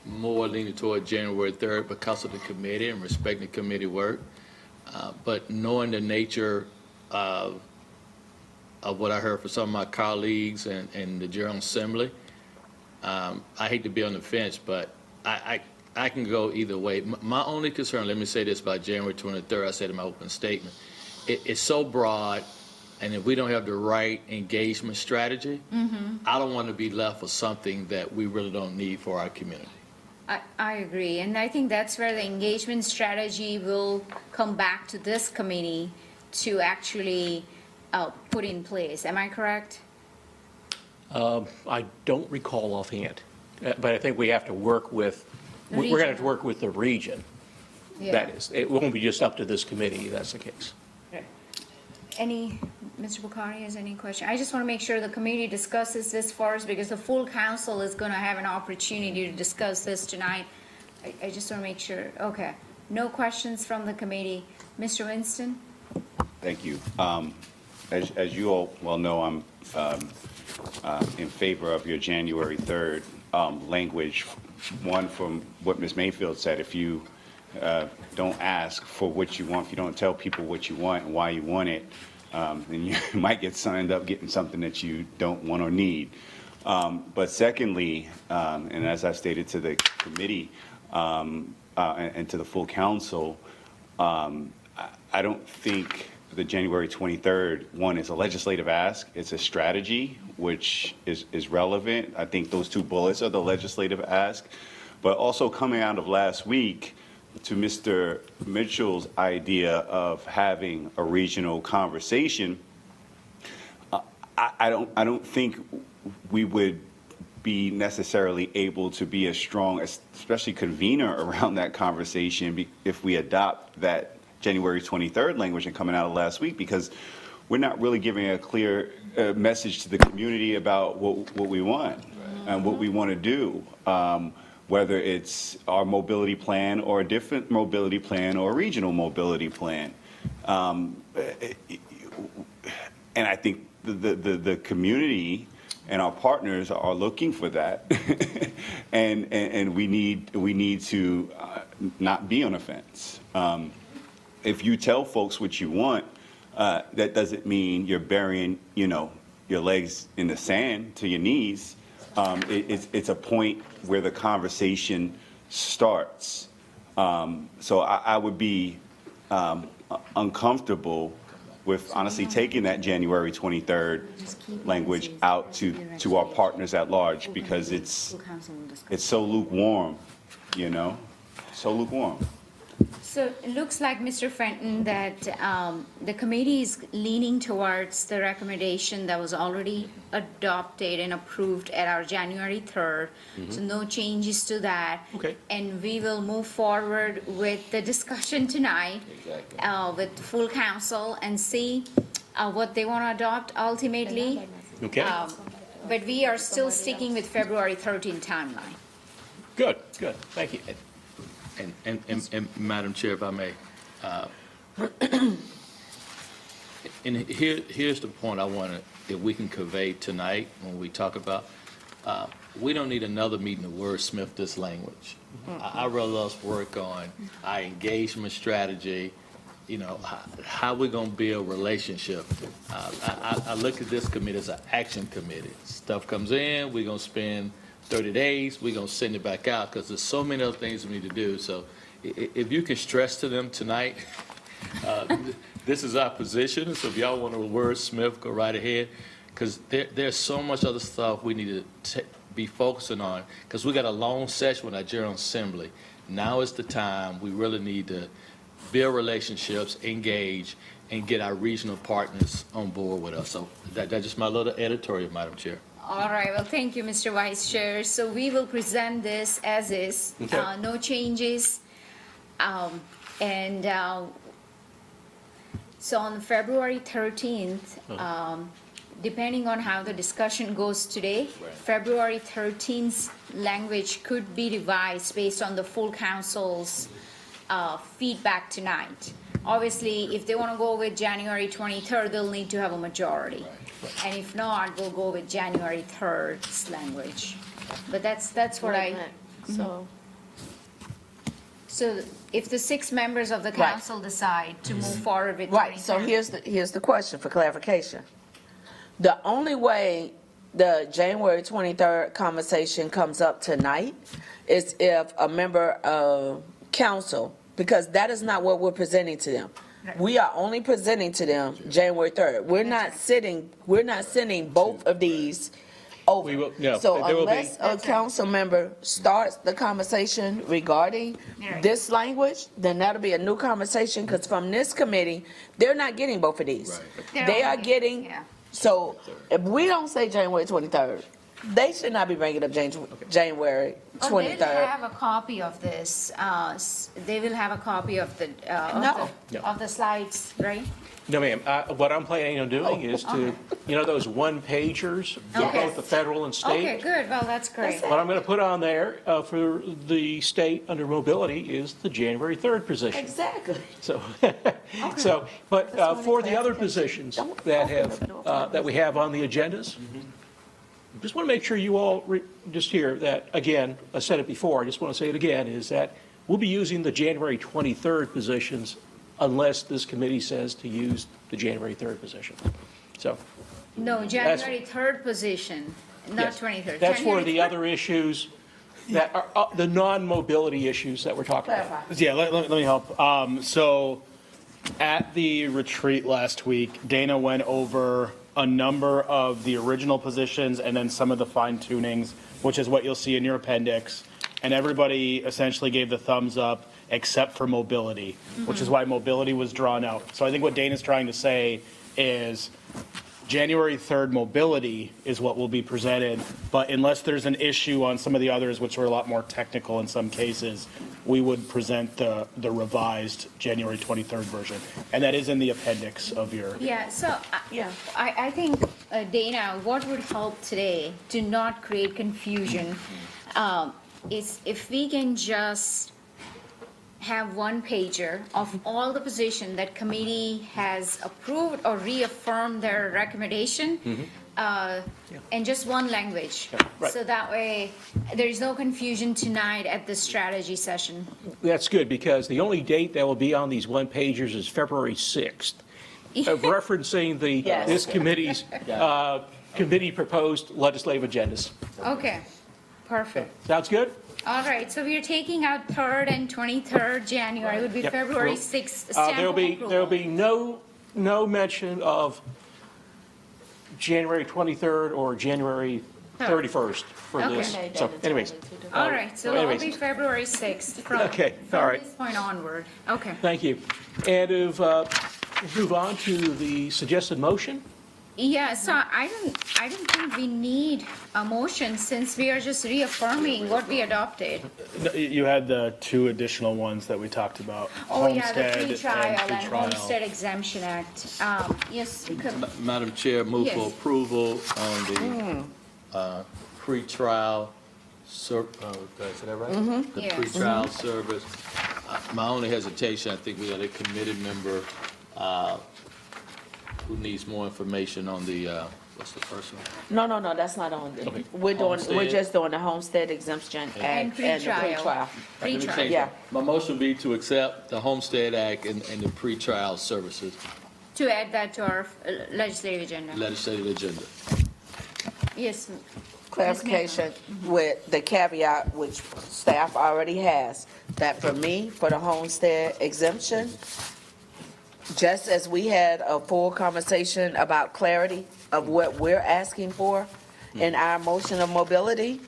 more leaning toward January 3rd because of the committee and respecting committee work. But knowing the nature of what I heard from some of my colleagues and the General Assembly, I hate to be on the fence, but I can go either way. My only concern, let me say this about January 23rd, I said in my opening statement, it's so broad, and if we don't have the right engagement strategy, I don't want to be left with something that we really don't need for our community. I agree, and I think that's where the engagement strategy will come back to this committee to actually put in place. Am I correct? I don't recall offhand, but I think we have to work with, we're going to have to work with the region. Yeah. That is, it won't be just up to this committee, if that's the case. Mr. Bukhari has any question? I just want to make sure the committee discusses this first, because the full council is going to have an opportunity to discuss this tonight. I just want to make sure. Okay. No questions from the committee. Mr. Winston? Thank you. As you all well know, I'm in favor of your January 3rd language. One, from what Ms. Mayfield said, if you don't ask for what you want, if you don't tell people what you want and why you want it, then you might end up getting something that you don't want or need. But secondly, and as I've stated to the committee and to the full council, I don't think the January 23rd one is a legislative ask. It's a strategy, which is relevant. I think those two bullets are the legislative ask. But also coming out of last week, to Mr. Mitchell's idea of having a regional conversation, I don't think we would be necessarily able to be as strong, especially convener around that conversation, if we adopt that January 23rd language and coming out of last week, because we're not really giving a clear message to the community about what we want and what we want to do. Whether it's our mobility plan or a different mobility plan or a regional mobility plan. And I think the community and our partners are looking for that. and we need to not be on a fence. If you tell folks what you want, that doesn't mean you're burying, your legs in the sand to your knees. It's a point where the conversation starts. So I would be uncomfortable with honestly taking that January 23rd language out to our partners at large, because it's so lukewarm, so lukewarm. So it looks like, Mr. Fenton, that the committee is leaning towards the recommendation that was already adopted and approved at our January 3rd. So no changes to that. Okay. And we will move forward with the discussion tonight with full council and see what they want to adopt ultimately. Okay. But we are still sticking with February 13th timeline. Good, thank you. And Madam Chair, if I may, and here's the point I want to, if we can convey tonight when we talk about, we don't need another meeting to wordsmith this language. I rather us work on our engagement strategy, you know, how we're going to build relationship. I look at this committee as an action committee. Stuff comes in, we're going to spend 30 days, we're going to send it back out because there's so many other things we need to do. So if you can stress to them tonight, this is our position. So if y'all want to wordsmith, go right ahead, because there's so much other stuff we need to be focusing on, because we got a long session with our General Assembly. Now is the time we really need to build relationships, engage, and get our regional partners on board with us. So that's just my little editorial, Madam Chair. All right, well, thank you, Mr. Vice Chair. So we will present this as is, Okay. no changes. So on February 13th, depending on how the discussion goes today, Right. February 13th's language could be revised based on the full council's feedback tonight. Obviously, if they want to go with January 23rd, they'll need to have a majority. And if not, we'll go with January 3rd's language. But that's what So if the 6 members of the Right. council decide to move forward with Right, so 23rd. here's the question for clarification. The only way the January 23rd conversation comes up tonight is if a member of council, because that is not what we're presenting to them. We are only presenting to them January 3rd. We're not sending both of these over. We will- no, So there will be- unless a council member starts the conversation regarding Right. this language, then that'll be a new conversation, because from this committee, they're not getting both of these. They're They are only- getting, yeah. so if we don't say January 23rd, they should not be bringing up January Oh, 23rd. they'll have a copy of this, they will have a copy of the, No. of the slides, right? No, ma'am. What I'm planning on doing is to, you know, those one-pagers for Okay. both the federal and state? Okay, good, well, that's great. What I'm going to put on there for the state under mobility is the January 3rd position. Exactly. So, but for the other positions that have, that we have on the agendas, just want to make sure you all just hear that, again, I said it before, I just want to say it again, is that we'll be using the January 23rd positions unless this committee says to use the January 3rd position. So, No, January 3rd position, not yes, 23rd. that's for the January other issues that are, the non-mobility issues that we're talking about. Clarify. Yeah, let me help. So at the retreat last week, Dana went over a number of the original positions and then some of the fine tunings, which is what you'll see in your appendix. And everybody essentially gave the thumbs up except for mobility, which is why mobility was drawn out. So I think what Dana's trying to say is January 3rd mobility is what will be presented, but unless there's an issue on some of the others, which are a lot more technical in some cases, we would present the revised January 23rd version. And that is in the appendix of your. Yeah, so Yeah. I think, Dana, what would help today to not create confusion is if we can just have one pager of all the position that committee has approved or reaffirmed their recommendation, and just one language. Right. So that way, there is no confusion tonight at the strategy session. That's good, because the only date that will be on these one-pagers is February 6th, of referencing the, Yes. this committee's, committee proposed legislative agendas. Okay, perfect. Sounds good? All right, so we are taking out 3rd and 23rd January, would be Yep. February Well, 6th. stamp There'll of be, approval. there'll be no mention of January 23rd or January 31st for this. Okay. So anyways, All right, so it'll anyways. be February 6th from Okay, all from right. this point onward. Okay. Thank you. And if, move on to the suggested motion. Yeah, so I don't think we need a motion since we are just reaffirming what we adopted. You had the 2 additional ones that we talked about. Oh, yeah, the Homestead pre-trial and pre-trial. Homestead Exemption Act. Yes, you could- Madam Chair, move for Yes. approval on the pre-trial Did I say that right? The Yes. pretrial service. My only hesitation, I think we got a committee member who needs more information on the, what's the first one? No, that's not on there. We're Homestead. just doing the Homestead Exemption Act and the pretrial. pretrial. Let me Pretrial. change Yeah. that. My motion would be to accept the Homestead Act and the pretrial services To add that to our legislative agenda. legislative agenda. Yes. Clarification with the caveat, which staff already has, that for me, for the homestead exemption, just as we had a full conversation about clarity of what we're asking for in our motion of mobility,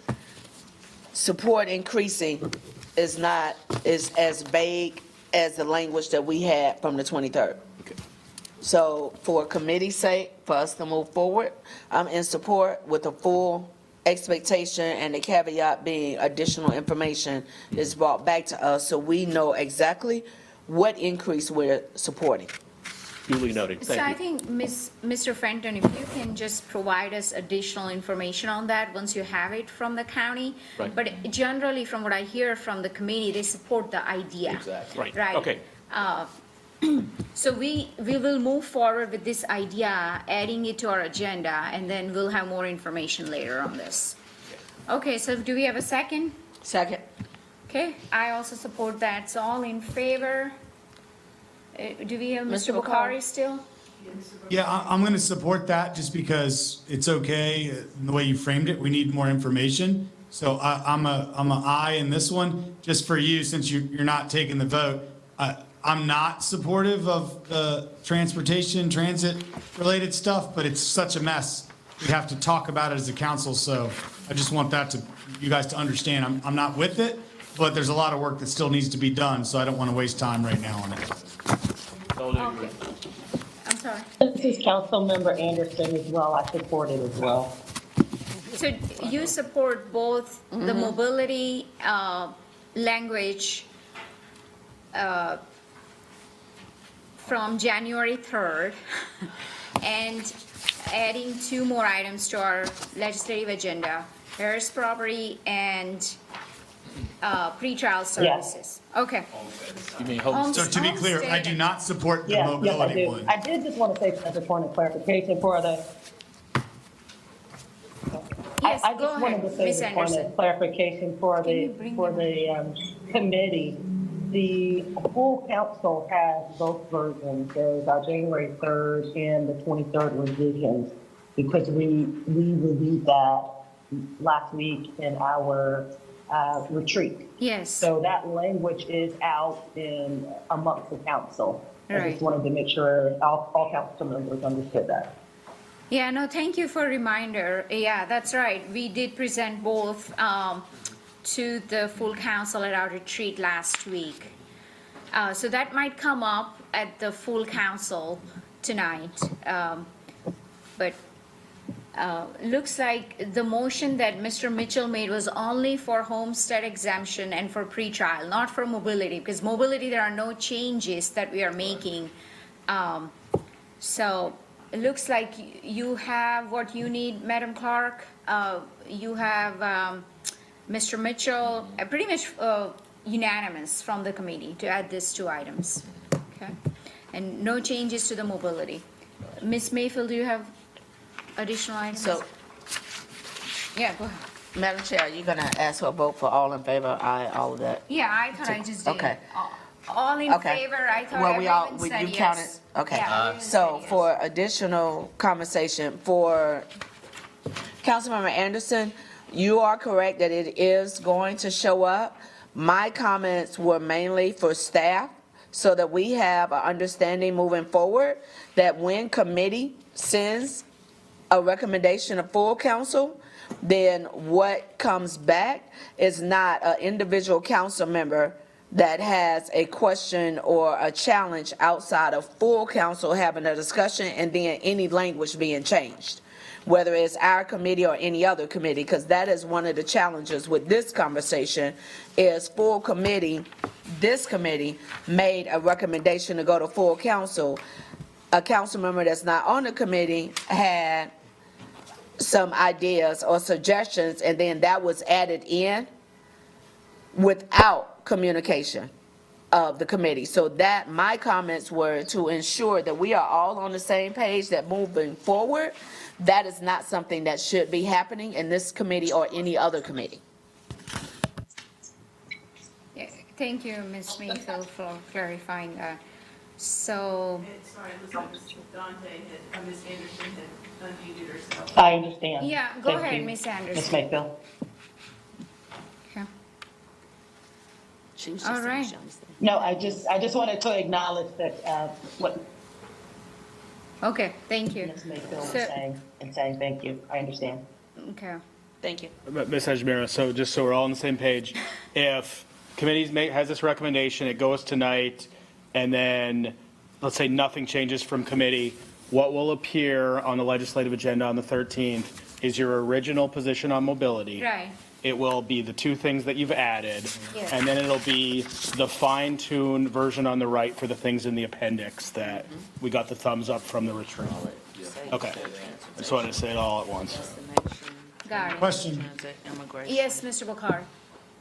support increasing is as vague as the language that we had from the 23rd. So for committee's sake, for us to move forward, I'm in support with a full expectation and the caveat being additional information is brought back to us so we know exactly what increase we're supporting. Duly noted. So I Thank you. think, Mr. Fenton, if you can just provide us additional information on that once you have it from the county. Right. But generally, from what I hear from the committee, they support the idea. Exactly. Right. Right. Okay. So we will move forward with this idea, adding it to our agenda, and then we'll have more information later on this. Okay, so do we have a second? Second. Okay, I also support that. So all in favor? Do we have Mr. Mr. Bakari still? Yeah, I'm going to support that just because it's okay, the way you framed it. We need more information. So I'm a aye in this one, just for you, since you're not taking the vote. I'm not supportive of the transit-related stuff, but it's such a mess. We have to talk about it as a council, so I just want you guys to understand. I'm not with it, but there's a lot of work that still needs to be done, so I don't want to waste time right now on it. Totally agree. Okay. I'm sorry. This is Councilmember Anderson as well. I support it as well. So you support both the mobility language from January 3rd and adding two more items to our legislative agenda, Harris property and pretrial services. Okay. You mean home? So to be clear, I do not support the Yes, I mobility do. one. I did just want to say as a point of clarification for the, Yes, I go just wanted ahead, to say Ms. as a point Anderson. of clarification for Can you the, bring for them the committee. The full council has both versions. There's our January 3rd and the 23rd revisions because we reviewed that last week in our retreat. Yes. So that language is out in amongst the council. I Right. just wanted to make sure all council members understood that. Yeah, no, thank you for a reminder. Yeah, that's right. We did present both to the full council at our retreat last week. So that might come up at the full council tonight. But looks like the motion that Mr. Mitchell made was only for homestead exemption and for pretrial, not for mobility, because mobility, there are no changes that we are making. So it looks like you have what you need, Madam Clerk. You have Mr. Mitchell, pretty much unanimous from the committee to add these two items. Okay, and no changes to the mobility. Ms. Mayfield, do you have additional items? So, Yeah, go ahead. Madam Chair, you're gonna ask for a vote for all in favor, aye, all of that? Yeah, I thought I just did. Okay. All in Okay. favor, I thought Well, we all, everyone said you yes. counted, okay. Yeah, everyone So said yes. for additional conversation, for Councilmember Anderson, you are correct that it is going to show up. My comments were mainly for staff, so that we have an understanding moving forward, that when committee sends a recommendation of full council, then what comes back is not an individual council member that has a question or a challenge outside of full council having a discussion and then any language being changed, whether it's our committee or any other committee, because that is one of the challenges with this conversation, is full committee, this committee made a recommendation to go to full council. A council member that's not on the committee had some ideas or suggestions, and then that was added in without communication of the committee. So that, my comments were to ensure that we are all on the same page, that moving forward, that is not something that should be happening in this committee or any other committee. Yeah, thank you, Ms. Mayfield, for clarifying that. So, Sorry, it looks like Ms. Dante had, Ms. Anderson had unmuted herself. I understand. yeah, go Thank ahead, you, Ms. Ms. Anderson. Mayfield. Okay. She was All just saying right. she understands. No, I just wanted to acknowledge that, what Okay, thank you. Ms. Mayfield was So- saying, and saying thank you. I understand. Okay. Thank you. Ms. Hajimura, so just so we're all on the same page, if committees has this recommendation, it goes tonight, and then, let's say nothing changes from committee, what will appear on the legislative agenda on the 13th is your original position on mobility. Right. It will be the two things that you've added, Yes. and then it'll be the fine-tuned version on the right for the things in the appendix that we got the thumbs up from the retreat. Okay. I just wanted to say it all at once. Got it. Question, Yes, Mr. Bakari.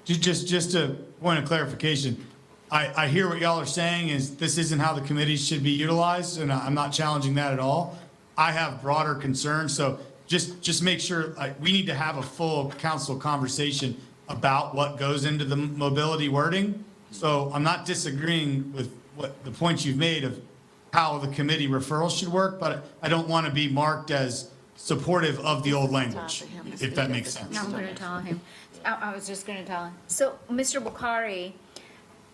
just a point of clarification. I hear what y'all are saying is this isn't how the committees should be utilized, and I'm not challenging that at all. I have broader concerns, so just make sure, we need to have a full council conversation about what goes into the mobility wording. So I'm not disagreeing with what the points you've made of how the committee referrals should work, but I don't want to be marked as supportive of the old language, if that makes sense. I'm going to tell him. I was just going to tell him. So, Mr. Bakari,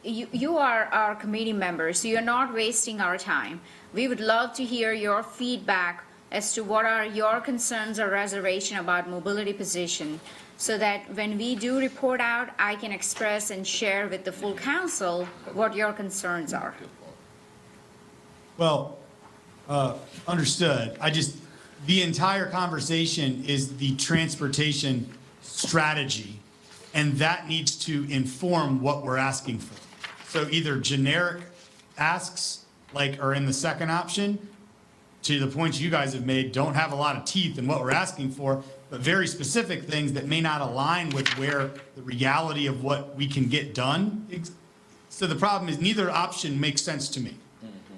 you are our committee member, so you're not wasting our time. We would love to hear your feedback as to what are your concerns or reservation about mobility position, so that when we do report out, I can express and share with the full council what your concerns are. Well, understood. The entire conversation is the transportation strategy, and that needs to inform what we're asking for. So either generic asks, like are in the second option, to the points you guys have made, don't have a lot of teeth in what we're asking for, but very specific things that may not align with where the reality of what we can get done. So the problem is neither option makes sense to me.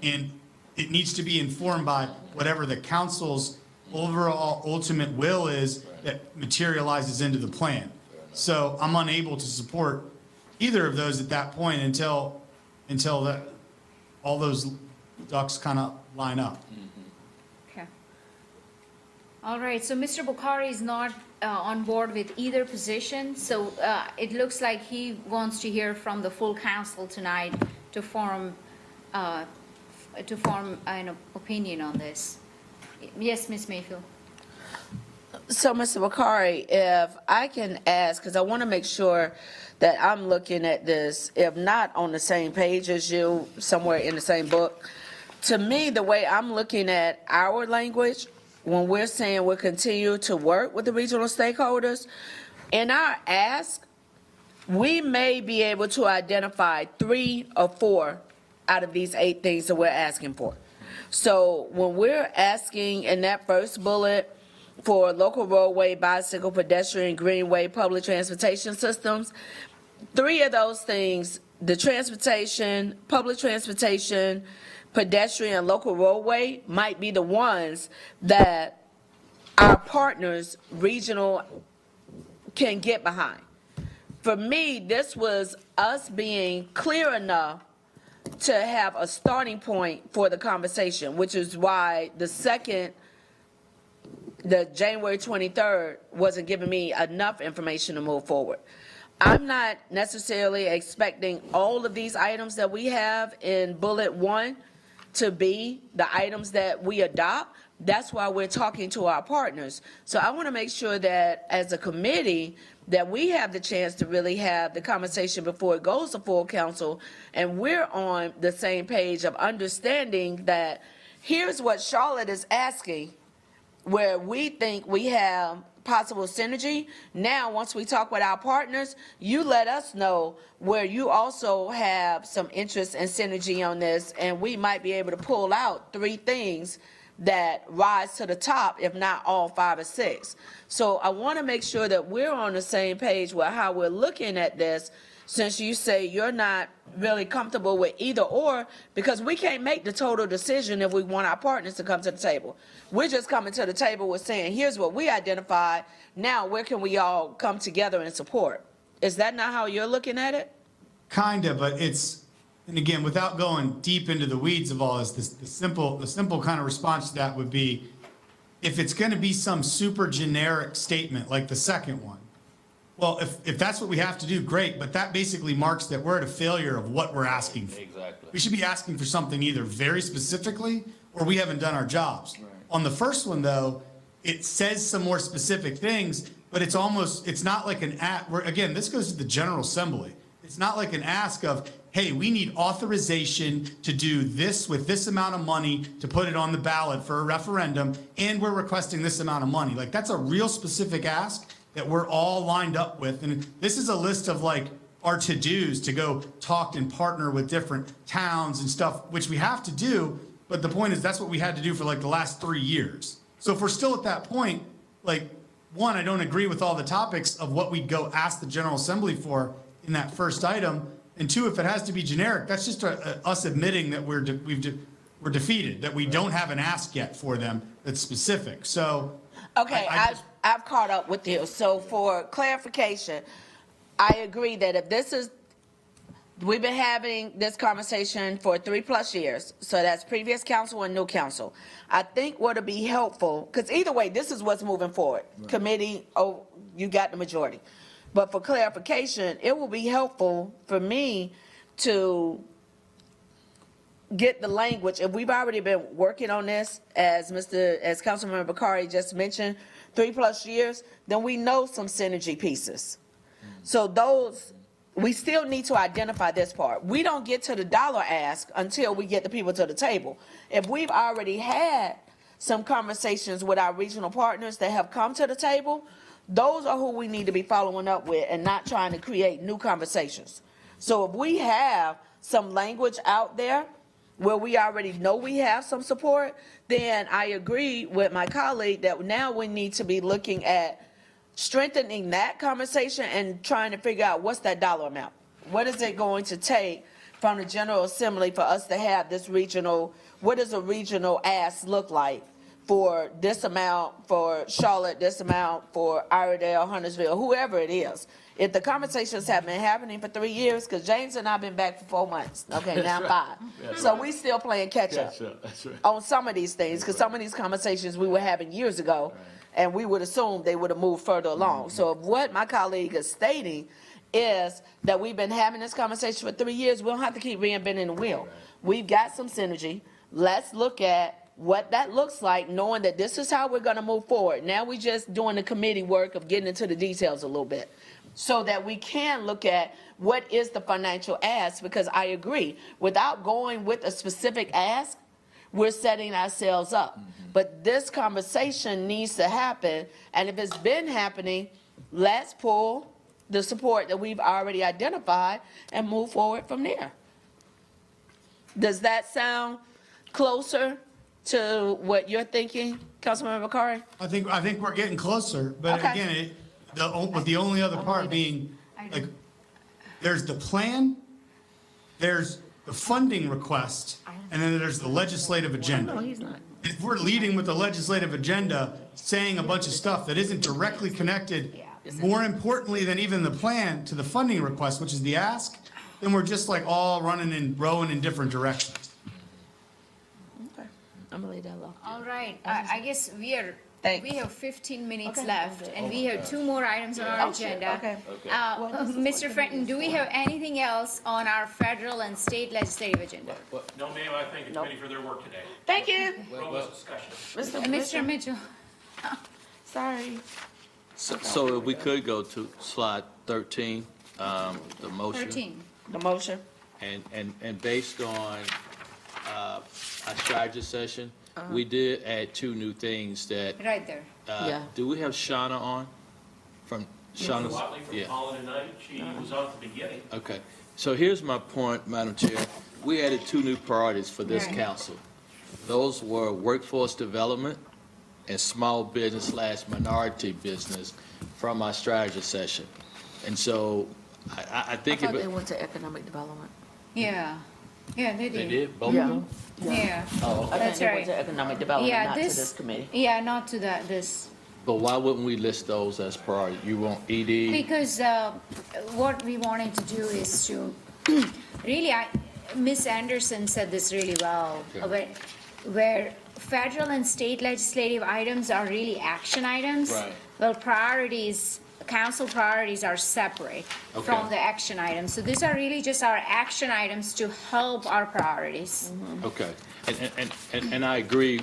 And it needs to be informed by whatever the council's overall ultimate will is that materializes into the plan. So I'm unable to support either of those at that point until that, all those ducks kind of line up. Okay. All right, so Mr. Bukhari is not on board with either position, so it looks like he wants to hear from the full council tonight to form an opinion on this. Yes, Ms. Mayfield. So, Mr. Bakari, if I can ask, because I want to make sure that I'm looking at this, if not on the same page as you, somewhere in the same book. To me, the way I'm looking at our language, when we're saying we'll continue to work with the regional stakeholders, in our ask, we may be able to identify 3 or 4 out of these 8 things that we're asking for. So when we're asking in that first bullet for local roadway, bicycle, pedestrian, greenway, public transportation systems, 3 of those things, the transportation, public transportation, pedestrian, and local roadway, might be the ones that our partners, regional, can get behind. For me, this was us being clear enough to have a starting point for the conversation, which is why the January 23rd wasn't giving me enough information to move forward. I'm not necessarily expecting all of these items that we have in bullet 1 to be the items that we adopt. That's why we're talking to our partners. So I want to make sure that as a committee, that we have the chance to really have the conversation before it goes to full council, and we're on the same page of understanding that here's what Charlotte is asking, where we think we have possible synergy. Now, once we talk with our partners, you let us know where you also have some interest and synergy on this, and we might be able to pull out 3 things that rise to the top, if not all 5 or 6. So I want to make sure that we're on the same page with how we're looking at this, since you say you're not really comfortable with either or, because we can't make the total decision if we want our partners to come to the table. We're just coming to the table with saying, here's what we identified, now where can we all come together and support? Is that not how you're looking at it? Kind of, but it's, and again, without going deep into the weeds of all this, the simple kind of response to that would be, if it's going to be some super generic statement like the second one, well, if that's what we have to do, great, but that basically marks that we're at a failure of what we're asking for. Exactly. We should be asking for something either very specifically, or we haven't done our jobs. On the first one, though, it says some more specific things, but it's not like again, this goes to the General Assembly. It's not like an ask of, hey, we need authorization to do this with this amount of money to put it on the ballot for a referendum, and we're requesting this amount of money. Like, that's a real specific ask that we're all lined up with. And this is a list of like our to-dos to go talk and partner with different towns and stuff, which we have to do. But the point is, that's what we had to do for like the last 3 years. So if we're still at that point, like, one, I don't agree with all the topics of what we'd go ask the General Assembly for in that first item. And two, if it has to be generic, that's just us admitting that we're defeated, that we don't have an ask yet for them that's specific. So. Okay, I've caught up with you. So for clarification, I agree that if this is, we've been having this conversation for 3+ years. So that's previous council and new council. I think what'll be helpful, because either way, this is what's moving forward. Right. Committee, you got the majority. But for clarification, it will be helpful for me to get the language. If we've already been working on this, as Councilmember Bakari just mentioned, 3+ years, then we know some synergy pieces. So those, we still need to identify this part. We don't get to the dollar ask until we get the people to the table. If we've already had some conversations with our regional partners that have come to the table, those are who we need to be following up with and not trying to create new conversations. So if we have some language out there where we already know we have some support, then I agree with my colleague that now we need to be looking at strengthening that conversation and trying to figure out what's that dollar amount. What is it going to take from the General Assembly for us to have this regional, what does a regional ask look like for this amount, for Charlotte, this amount, for Iredell, Huntersville, whoever it is. If the conversations have been happening for 3 years, because James and I have been back for 4 months, okay, now 5. So we still playing catch up on some of these things, because some of these conversations we were having years ago, and we would assume they would have moved further along. So if what my colleague is stating is that we've been having this conversation for 3 years, we don't have to keep reinventing the wheel. We've got some synergy. Let's look at what that looks like, knowing that this is how we're going to move forward. Now we're just doing the committee work of getting into the details a little bit so that we can look at what is the financial ask, because I agree, without going with a specific ask, we're setting ourselves up. But this conversation needs to happen, and if it's been happening, let's pull the support that we've already identified and move forward from there. Does that sound closer to what you're thinking, Councilmember Bakari? I think we're getting closer, but Okay. again, with the only other part being, like, there's the plan, there's the funding request, and then there's the legislative agenda. No, he's not. If we're leading with the legislative agenda, saying a bunch of stuff that isn't directly connected, more importantly than even the plan, to the funding request, which is the ask, then we're just like all running and rowing in different directions. Okay, I'm gonna leave that alone. All right, I guess we Thanks. have 15 minutes Okay. left, and we have 2 more items on our agenda. Okay. Mr. Fenton, do we have anything else on our federal and state legislative agenda? No, ma'am, I thank the committee for their work today. Thank you. Robust discussion. Mr. Mitchell? Sorry. So if we could go to slide 13, the motion. 13. The motion. And based on our strategy session, we did add 2 new things that, Right there. Yeah. do we have Shauna on? From Shauna's? Watley from Yeah. Holland and Knight, she was on at the beginning. Okay, so here's my point, Madam Chair. We added 2 new priorities for this Right. council. Those were workforce development and small business / minority business from our strategy session. And so I I think thought if they it, went to economic development. Yeah, yeah, they they did. did, both Yeah. of them? Yeah, Oh, I think That's they went right. to economic development, yeah, not to this. this committee. Yeah, not to that, this. But why wouldn't we list those as priority? You want ED? Because what we wanted to do is to, really, Ms. Anderson said this really well, Okay. where federal and state legislative items are really action items. Right. Well, priorities, council priorities are separate from Okay. the action items. So these are really just our action items to help our priorities. Okay, and I agree,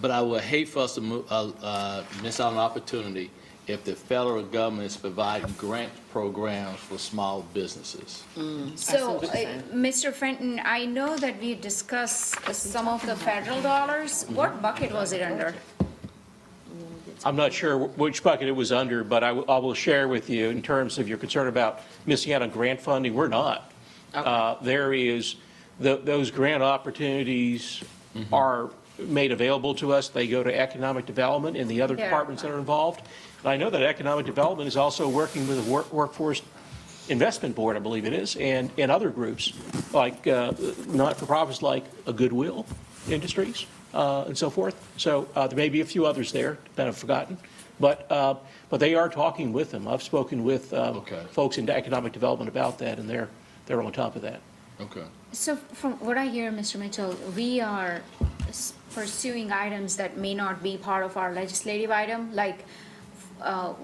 but I would hate for us to miss out on an opportunity if the federal government is providing grant programs for small businesses. So, what you're saying. Mr. Fenton, I know that we discussed some of the federal dollars. What bucket was it under? I'm not sure which bucket it was under, but I will share with you in terms of your concern about missing out on grant funding, we're not. There is, those grant opportunities are made available to us. They go to economic development and the other Yeah. departments that are involved. And I know that economic development is also working with the Workforce Investment Board, I believe it is, and other groups, like not-for-profits like a Goodwill Industries and so forth. So there may be a few others there that I've forgotten, but they are talking with them. I've spoken with Okay. folks in economic development about that, and they're on top of that. Okay. So from what I hear, Mr. Mitchell, we are pursuing items that may not be part of our legislative item, like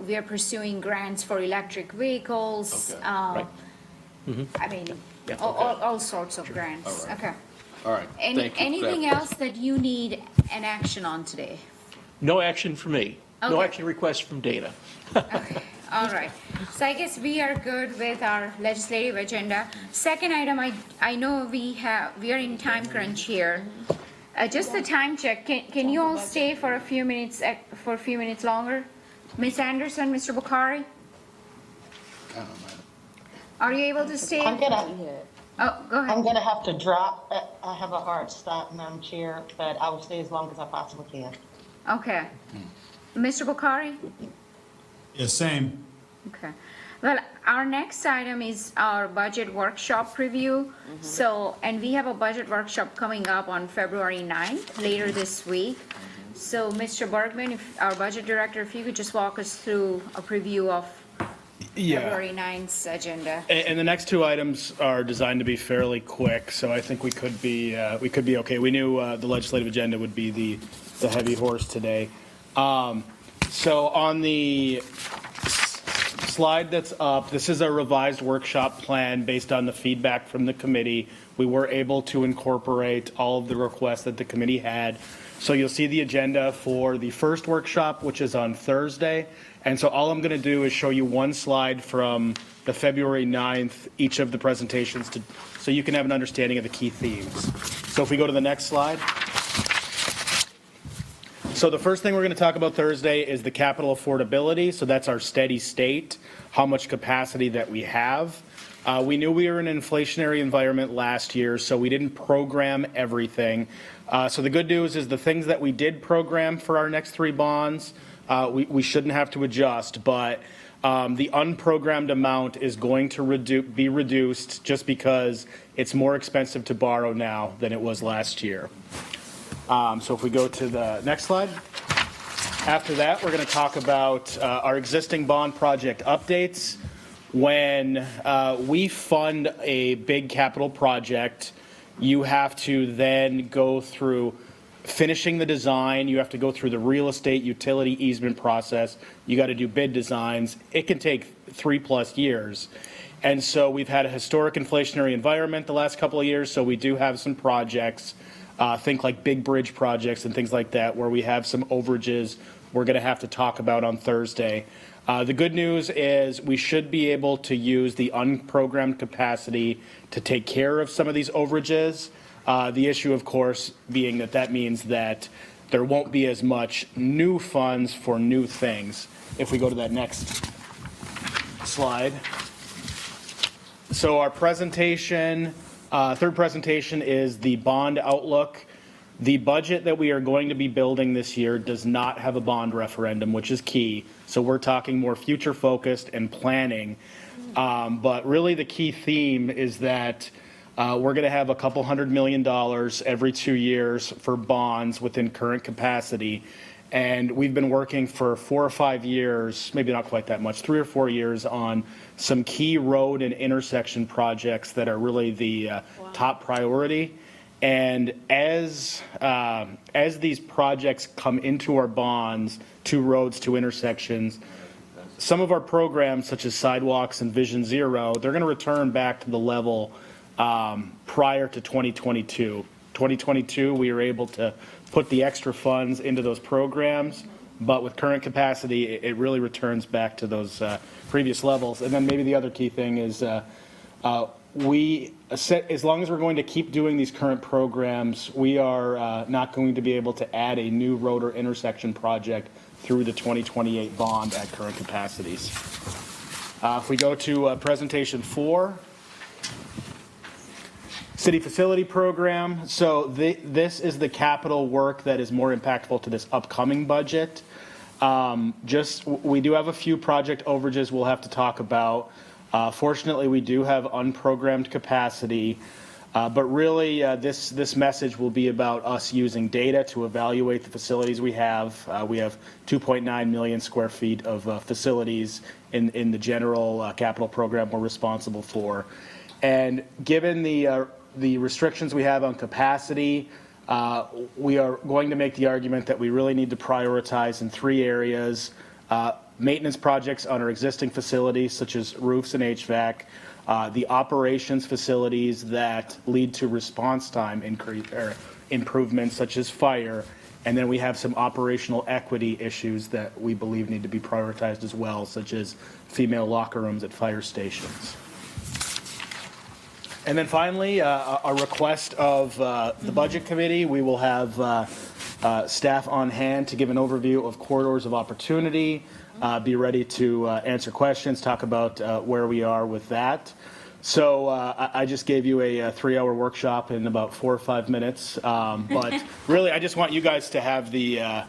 we are pursuing grants for electric vehicles. Okay. Right. I mean, Yeah. all sorts of grants. All right. Okay. All right, thank you. for that. Anything else that you need an action on today? No action for me. No Okay. action requests from Dana. Okay, all right. So I guess we are good with our legislative agenda. Second item, I know we are in time crunch here. Just the time check, can you all stay for a few minutes longer? Ms. Anderson, Mr. Bukhari, are you able to stay? I'm gonna, Oh, go I'm ahead. gonna have to drop. I have a hard stop, Madam Chair, but I will stay as long as I possibly can. Okay. Mr. Bukhari? Yeah, same. Okay. Well, our next item is our budget workshop preview. So, and we have a budget workshop coming up on February 9th, later this week. So, Mr. Bergman, our budget director, if you could just walk us through a preview of February 9th's agenda. And the next two items are designed to be fairly quick, so I think we could be okay. We knew the legislative agenda would be the heavy horse today. So on the slide that's up, this is a revised workshop plan based on the feedback from the committee. We were able to incorporate all of the requests that the committee had. So you'll see the agenda for the first workshop, which is on Thursday. And so all I'm going to do is show you one slide from the February 9th, each of the presentations, so you can have an understanding of the key themes. So if we go to the next slide. So the first thing we're going to talk about Thursday is the capital affordability. So that's our steady state, how much capacity that we have. We knew we were in an inflationary environment last year, so we didn't program everything. So the good news is the things that we did program for our next three bonds, we shouldn't have to adjust, but the unprogrammed amount is going to be reduced just because it's more expensive to borrow now than it was last year. So if we go to the next slide. After that, we're going to talk about our existing bond project updates. When we fund a big capital project, you have to then go through finishing the design. You have to go through the real estate utility easement process. You got to do bid designs. It can take 3+ years. And so we've had a historic inflationary environment the last couple of years, so we do have some projects, think like big bridge projects and things like that, where we have some overages we're going to have to talk about on Thursday. The good news is we should be able to use the unprogrammed capacity to take care of some of these overages. The issue, of course, being that means that there won't be as much new funds for new things. If we go to that next slide. So our presentation Third presentation is the bond outlook. The budget that we are going to be building this year does not have a bond referendum, which is key. So we're talking more future focused and planning. But really the key theme is that we're going to have a couple $100 million every 2 years for bonds within current capacity. And we've been working for 4 or 5 years, maybe not quite that much, 3 or 4 years on some key road and intersection projects that are really the top priority. And as these projects come into our bonds, to roads, to intersections, some of our programs, such as sidewalks and Vision Zero, they're going to return back to the level prior to 2022. 2022, we were able to put the extra funds into those programs, but with current capacity, it really returns back to those previous levels. And then maybe the other key thing is as long as we're going to keep doing these current programs, we are not going to be able to add a new road or intersection project through the 2028 bond at current capacities. If we go to presentation 4, city facility program. So this is the capital work that is more impactful to this upcoming budget. We do have a few project overages we'll have to talk about. Fortunately, we do have unprogrammed capacity, but really this message will be about us using data to evaluate the facilities we have. We have 2.9 million square feet of facilities in the general capital program we're responsible for. And given the restrictions we have on capacity, we are going to make the argument that we really need to prioritize in 3 areas. Maintenance projects on our existing facilities, such as roofs and HVAC, the operations facilities that lead to response time improvements, such as fire, and then we have some operational equity issues that we believe need to be prioritized as well, such as female locker rooms at fire stations. And then finally, a request of the Budget Committee. We will have staff on hand to give an overview of corridors of opportunity, be ready to answer questions, talk about where we are with that. So I just gave you a 3-hour workshop in about 4 or 5 minutes. But really, I just want you guys to have where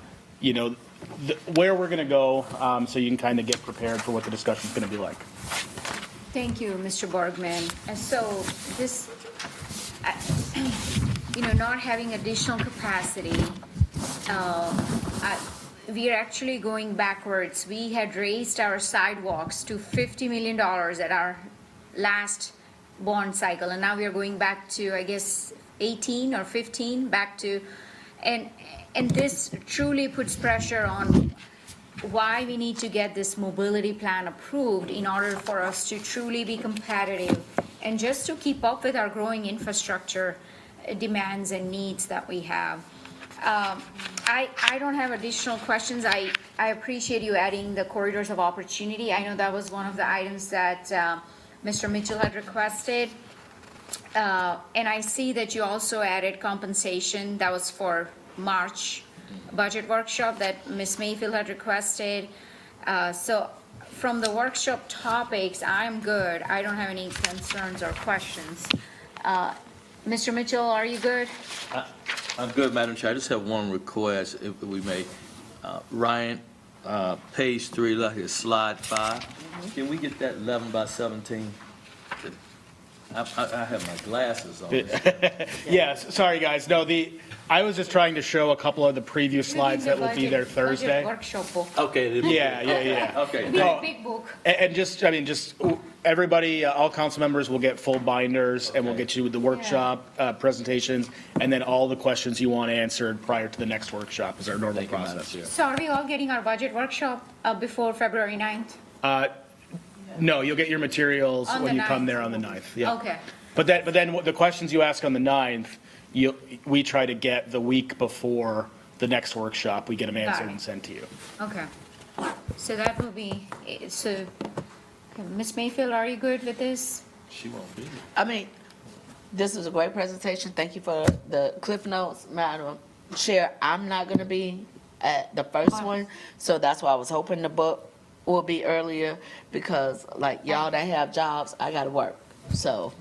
we're going to go so you can kind of get prepared for what the discussion is going to be like. Thank you, Mr. Bergman. And so this, not having additional capacity, we are actually going backwards. We had raised our sidewalks to $50 million at our last bond cycle, and now we are going back to, I guess, 18 or 15, back to, and this truly puts pressure on why we need to get this mobility plan approved in order for us to truly be competitive and just to keep up with our growing infrastructure demands and needs that we have. I don't have additional questions. I appreciate you adding the corridors of opportunity. I know that was one of the items that Mr. Mitchell had requested. And I see that you also added compensation. That was for March budget workshop that Ms. Mayfield had requested. So from the workshop topics, I'm good. I don't have any concerns or questions. Mr. Mitchell, are you good? I'm good, Madam Chair. I just have one request, if we may. Ryan, page 3, look at slide 5. Can we get that 11 by 17? I have my glasses on. Yes, sorry guys. No, I was just trying to show a couple of the preview slides that will be there Thursday. Workshop book. Okay. Yeah. Okay. It'll be a big book. And just everybody, all council members will get full binders, and we'll get you the workshop presentations, and then all the questions you want answered prior to the next workshop is our normal process. So are we all getting our budget workshop before February 9th? No, you'll get your materials On when the you come 9th. there on the 9th. Yeah. Okay. But then the questions you ask on the 9th, we try to get the week before the next workshop. We get them answered and sent to you. Okay. So that will be, okay, Ms. Mayfield, are you good with this? She won't be. I mean, this was a great presentation. Thank you for the cliff notes, Madam Chair. I'm not going to be at the first one, so that's why I was hoping the book will be earlier, because like y'all that have jobs, I got to work. So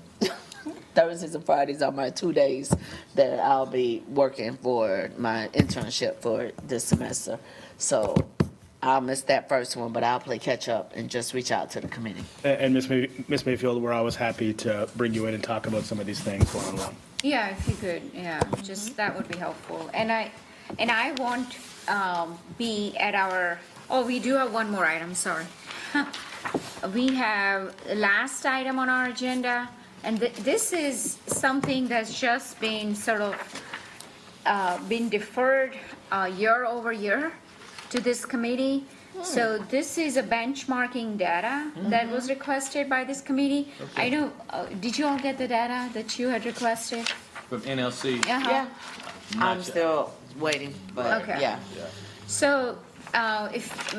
Thursdays and Fridays are my 2 days that I'll be working for my internship for this semester. So I'll miss that first one, but I'll play catch up and just reach out to the committee. And Ms. Mayfield, we're always happy to bring you in and talk about some of these things one-on-one. Yeah, if you could, yeah, just, that would be helpful. And I won't be at our, oh, we do have one more item, sorry. We have the last item on our agenda, and this is something that's just been sort of been deferred year over year to this committee. So this is a benchmarking data that was requested by this committee. I know, did you all get the data that you had requested? From NLC? Uh-huh. Yeah, I'm Not yet. still waiting, but Okay. yeah. So, if,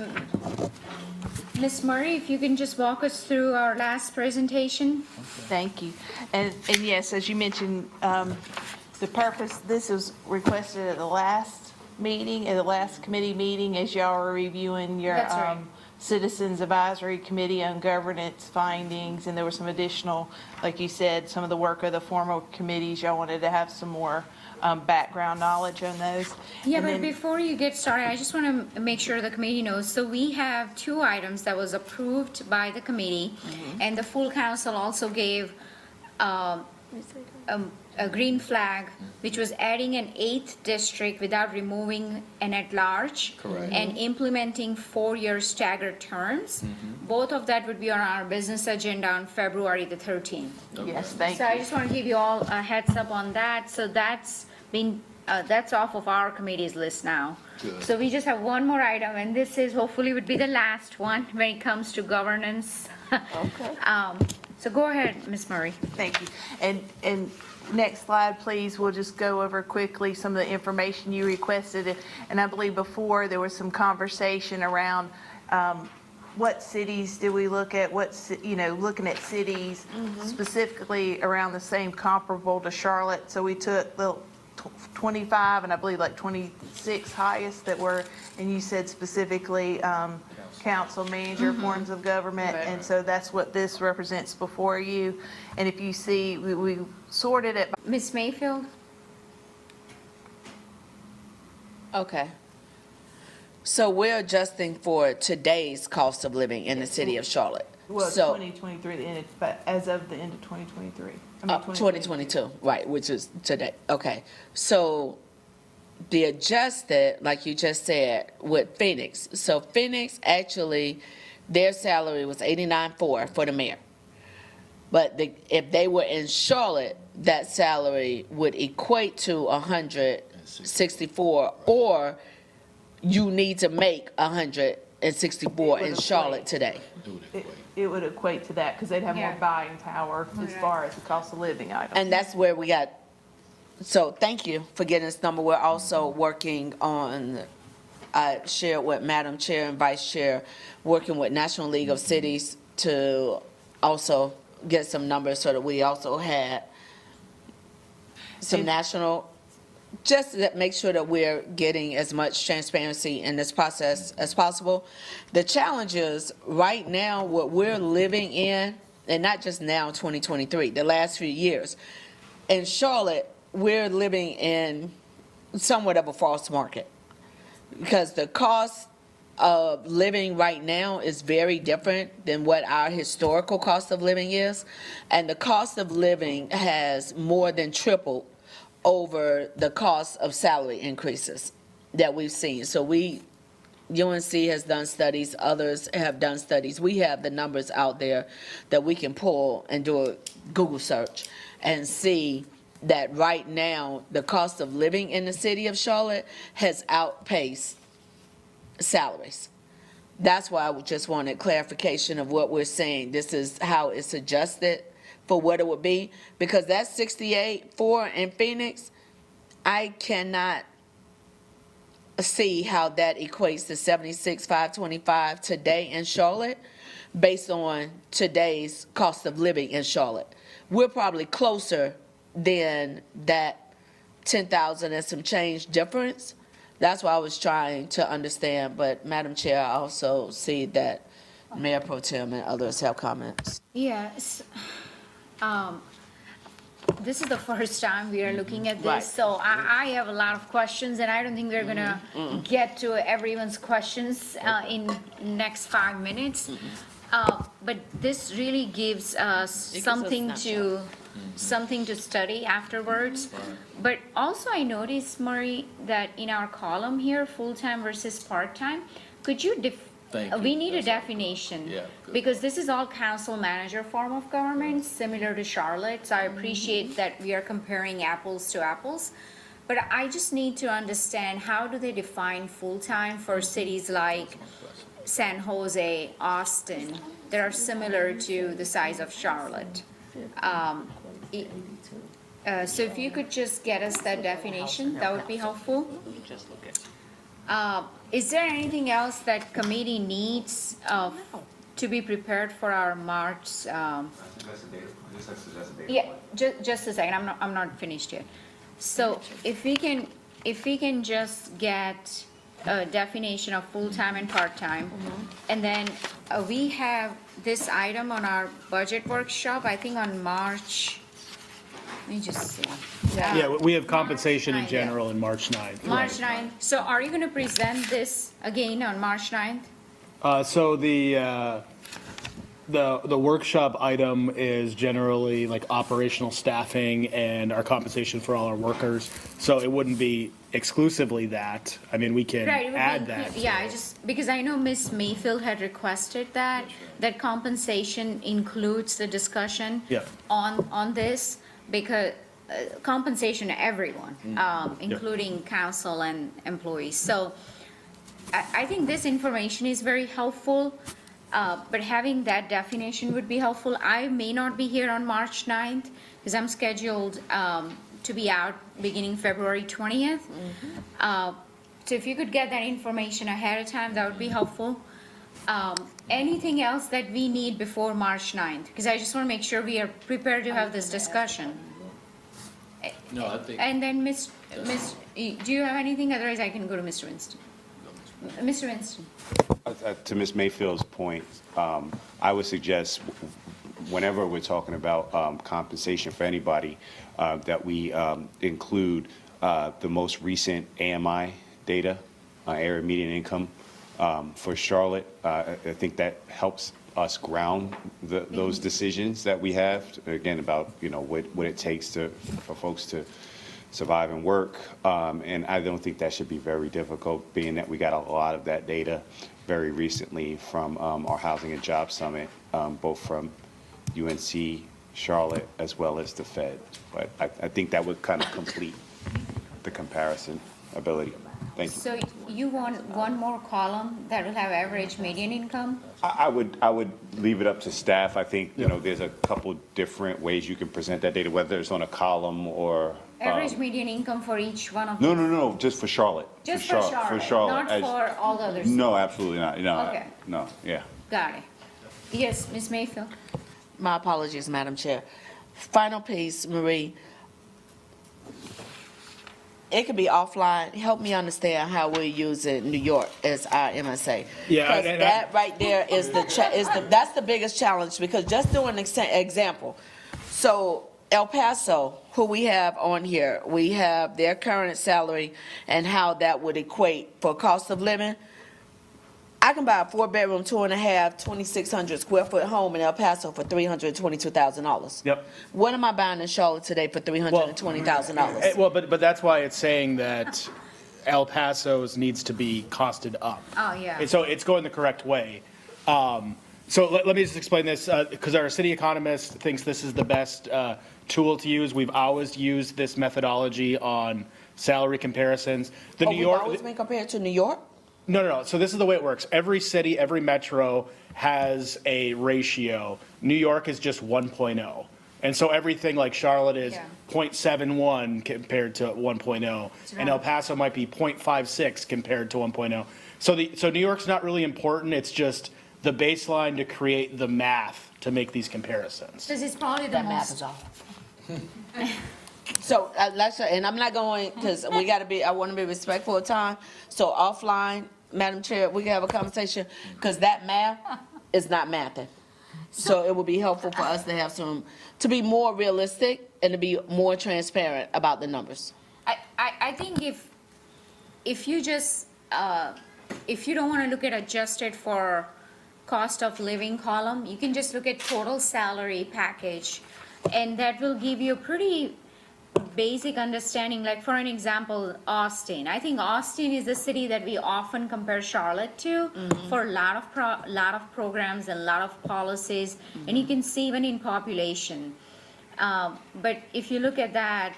Ms. Murray, if you can just walk us through our last presentation? Thank you. And yes, as you mentioned, the purpose, this was requested at the last meeting, at the last committee meeting, as y'all were reviewing your That's right. Citizens Advisory Committee on Governance findings, and there were some additional, like you said, some of the work of the formal committees, y'all wanted to have some more background knowledge on those. Yeah, And but then- before you get started, I just want to make sure the committee knows. So we have 2 items that was approved by the committee, and the full council also gave a green flag, which was adding an 8th district without removing an at-large. Correct. And implementing 4-year staggered terms. Both of that would be on our business agenda on February the 13th. Yes, thank So I you. just want to give you all a heads up on that. So that's been, that's off of our committee's list now. Good. So we just have one more item, and this is hopefully would be the last one when it comes to governance. Okay. So go ahead, Ms. Murray. Thank you. And next slide, please. We'll just go over quickly some of the information you requested. And I believe before there was some conversation around what cities do we look at, looking at cities specifically around the same comparable to Charlotte. So we took the 25 and I believe like 26 highest that were, and you said specifically council manager forms of government. Right. And so that's what this represents before you. And if you see, we sorted it. Ms. Mayfield? Okay. So we're adjusting for today's cost of living in the city of Charlotte. Well, So, 2023, the end, but as of the end of 2023. I mean, 2022, right, which is today. Okay. So the adjusted, like you just said, with Phoenix. So Phoenix, actually, their salary was 89.4 for the mayor. But if they were in Charlotte, that salary would equate to 164, or you need to make 164 in Charlotte today. It would equate to that because they'd have more Yeah. buying power as far as the cost of living items. And that's where we got, so thank you for getting this number. We're also working on, I shared with Madam Chair and Vice Chair, working with National League of Cities to also get some numbers so that we also had some And- national, just to make sure that we're getting as much transparency in this process as possible. The challenge is, right now, what we're living in, and not just now, 2023, the last few years, in Charlotte, we're living in somewhat of a false market. Because the cost of living right now is very different than what our historical cost of living is. And the cost of living has more than tripled over the cost of salary increases that we've seen. So UNC has done studies, others have done studies. We have the numbers out there that we can pull and do a Google search and see that right now, the cost of living in the city of Charlotte has outpaced salaries. That's why I just wanted clarification of what we're saying. This is how it's adjusted for what it would be, because that 68.4 in Phoenix, I cannot see how that equates to 76,525 today in Charlotte, based on today's cost of living in Charlotte. We're probably closer than that 10,000 and some change difference. That's what I was trying to understand, but Madam Chair, I also see that Mayor Pro Tem and others have comments. Yes. this is the first time we are looking at Right. this, so I have a lot of questions, and I don't think we're gonna get to everyone's questions in next 5 minutes. But this really gives us gives us something to study afterwards. But also I noticed, Murray, that in our column here, full-time versus part-time, could you Thank you. we need a That's- definition. Yeah, good. Because this is all council manager form of government, similar to Charlotte, so I appreciate that we are comparing apples to apples. But I just need to understand, how do they define full-time for cities like San Jose, Austin, that are similar to the size of Charlotte? So if you could just get us that definition, that would be helpful. Is there anything else that committee needs to be prepared for our March? Yeah, just a second, I'm not finished yet. So if we can just get a definition of full-time and part-time, and then we have this item on our budget workshop, I think on March, let me just see. Yeah, we have compensation in March 9th, yeah. general in March 9th. March 9th. So are you gonna present this again on March 9th? So the workshop item is generally like operational staffing and our compensation for all our workers. So it wouldn't be exclusively that. I mean, we can Right, it would add be, that. yeah, I just, because I know Ms. Mayfield had requested that compensation includes the discussion Yeah. on this, because compensation to everyone, including council and employees. So I think this information is very helpful, but having that definition would be helpful. I may not be here on March 9th, because I'm scheduled to be out beginning February 20th. So if you could get that information ahead of time, that would be helpful. Anything else that we need before March 9th? Because I just want to make sure we are prepared to have this discussion. No, I think. And then do you have anything? Otherwise, I can go to Mr. Winston. Mr. Winston. To Ms. Mayfield's point, I would suggest whenever we're talking about compensation for anybody, that we include the most recent AMI data, area median income. For Charlotte, I think that helps us ground those decisions that we have, again, about, what it takes for folks to survive and work. And I don't think that should be very difficult, being that we got a lot of that data very recently from our Housing and Job Summit, both from UNC, Charlotte, as well as the Fed. But I think that would kind of complete the comparison ability. Thank you. So you want one more column that will have average median income? I would leave it up to staff. I think, there's a couple different ways you can present that data, whether it's on a column or. Average median income for each one of No, them? no, just for Charlotte. Just for Charlotte, not for all the others? No, absolutely not. Okay. No, yeah. Got it. Yes, Ms. Mayfield? My apologies, Madam Chair. Final piece, Marie. It could be offline. Help me understand how we're using New York as our MSA. Yeah, Because and that right there is that's the biggest challenge, because just doing an example. So El Paso, who we have on here, we have their current salary and how that would equate for cost of living. I can buy a 4-bedroom, 2.5, 2,600 square foot home in El Paso for $322,000. Yep. What am I buying in Charlotte today for $320,000? Well, but that's why it's saying that El Paso's needs to be costed up. Oh, yeah. And so it's going the correct way. So let me just explain this, because our city economist thinks this is the best tool to use. We've always used this methodology on salary comparisons. The New We've York. always been compared to New York? No. So this is the way it works. Every city, every metro has a ratio. New York is just 1.0. And so everything like Charlotte is Yeah. 0.71 compared to 1.0. And El Paso might be 0.56 compared to 1.0. So New York's not really important. It's just the baseline to create the math to make these comparisons. This is probably the That math most. is off. So, and I'm not going, because I want to be respectful of time. So offline, Madam Chair, we can have a conversation, because that math is not mathing. So it would be helpful for us to have to be more realistic and to be more transparent about the numbers. I think if you just, if you don't want to look at adjusted for cost of living column, you can just look at total salary package, and that will give you a pretty basic understanding. Like for an example, Austin. I think Austin is the city that we often compare Charlotte to for a lot of programs and a lot of policies, and you can see even in population. But if you look at that,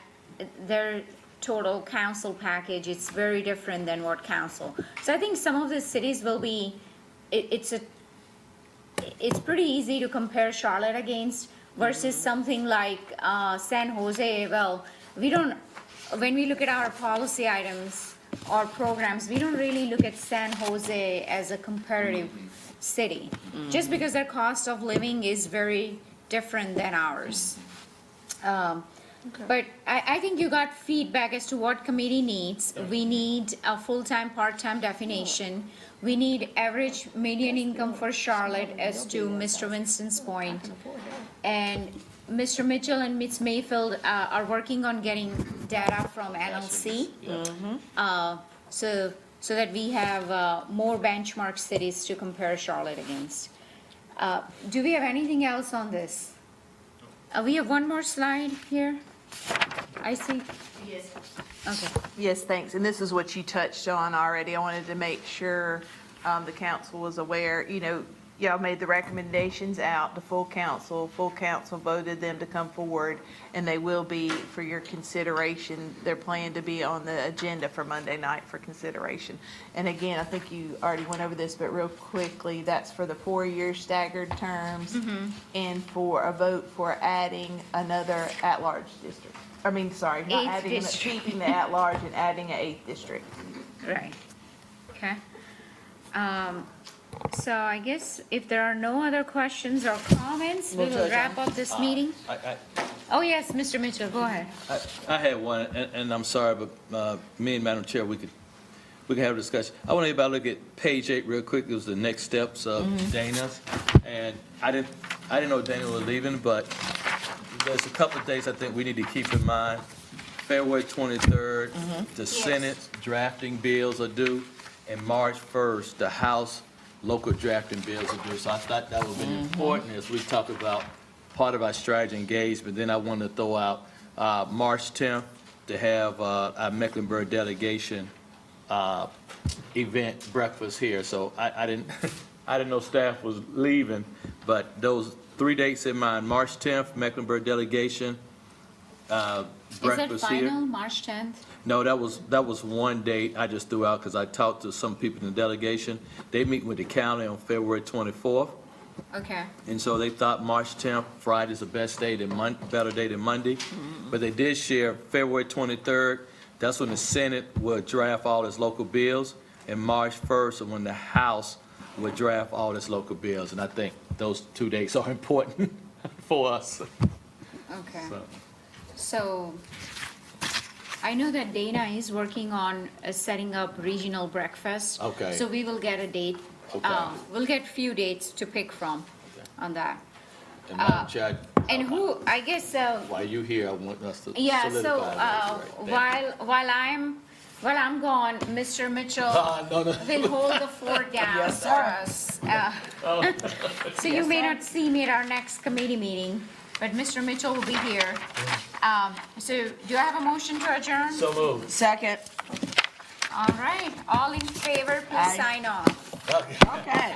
their total council package, it's very different than what council. So I think some of the cities will be, it's pretty easy to compare Charlotte against versus something like San Jose. Well, when we look at our policy items or programs, we don't really look at San Jose as a comparative city, just because their cost of living is very different than ours. But I think you got feedback as to what committee needs. We need a full-time, part-time definition. We need average median income for Charlotte, as to Mr. Winston's point. And Mr. Mitchell and Ms. Mayfield are working on getting data from NLC. So that we have more benchmark cities to compare Charlotte against. Do we have anything else on this? We have one more slide here. I see. Yes. Okay. Yes, thanks. And this is what you touched on already. I wanted to make sure the council was aware. You know, y'all made the recommendations out to full council. Full council voted them to come forward, and they will be for your consideration. They're planned to be on the agenda for Monday night for consideration. And again, I think you already went over this, but real quickly, that's for the 4-year staggered terms and for a vote for adding another at-large district. I mean, sorry, not Eighth adding, district. keeping the at-large and adding an 8th district. Right. Okay. So I guess if there are no other questions or comments, we will wrap up this meeting. Oh, yes, Mr. Mitchell, go ahead. I had one, and I'm sorry, but me and Madam Chair, we could have a discussion. I want everybody to look at page 8 real quick. It was the next steps of Dana's. And I didn't know Dana was leaving, but there's a couple of days I think we need to keep in mind. February 23rd, the Senate drafting bills are due, and March 1st, the House local drafting bills are due. So I thought that would be important as we talk about part of our strategy engagement. Then I wanted to throw out March 10th to have our Mecklenburg delegation event breakfast here. So I didn't know staff was leaving, but those 3 dates in mind: March 10th, Mecklenburg delegation breakfast Is that here. final, March 10th? No, that was one date I just threw out because I talked to some people in the delegation. They meet with the county on February 24th, Okay. and so they thought March 10th, Friday's the best day than better day than Monday. But they did share February 23rd. That's when the Senate will draft all its local bills, and March 1st is when the House will draft all its local bills. And I think those 2 dates are important for us. Okay. So I know that Dana is working on setting up regional breakfast. Okay. So we will get a date. Okay. We'll get few dates to pick from on that. And Madam Chair, And who, I guess, while you here, I want us to yeah, so solidify that. Right. while I'm gone, Mr. Mitchell No. will hold the fort down Yes, for sir. us. So you may not see me at our next committee meeting, but Mr. Mitchell will be here. So do I have a motion to adjourn? So moved. Second. All right, all in favor, please Aye. sign off. Okay.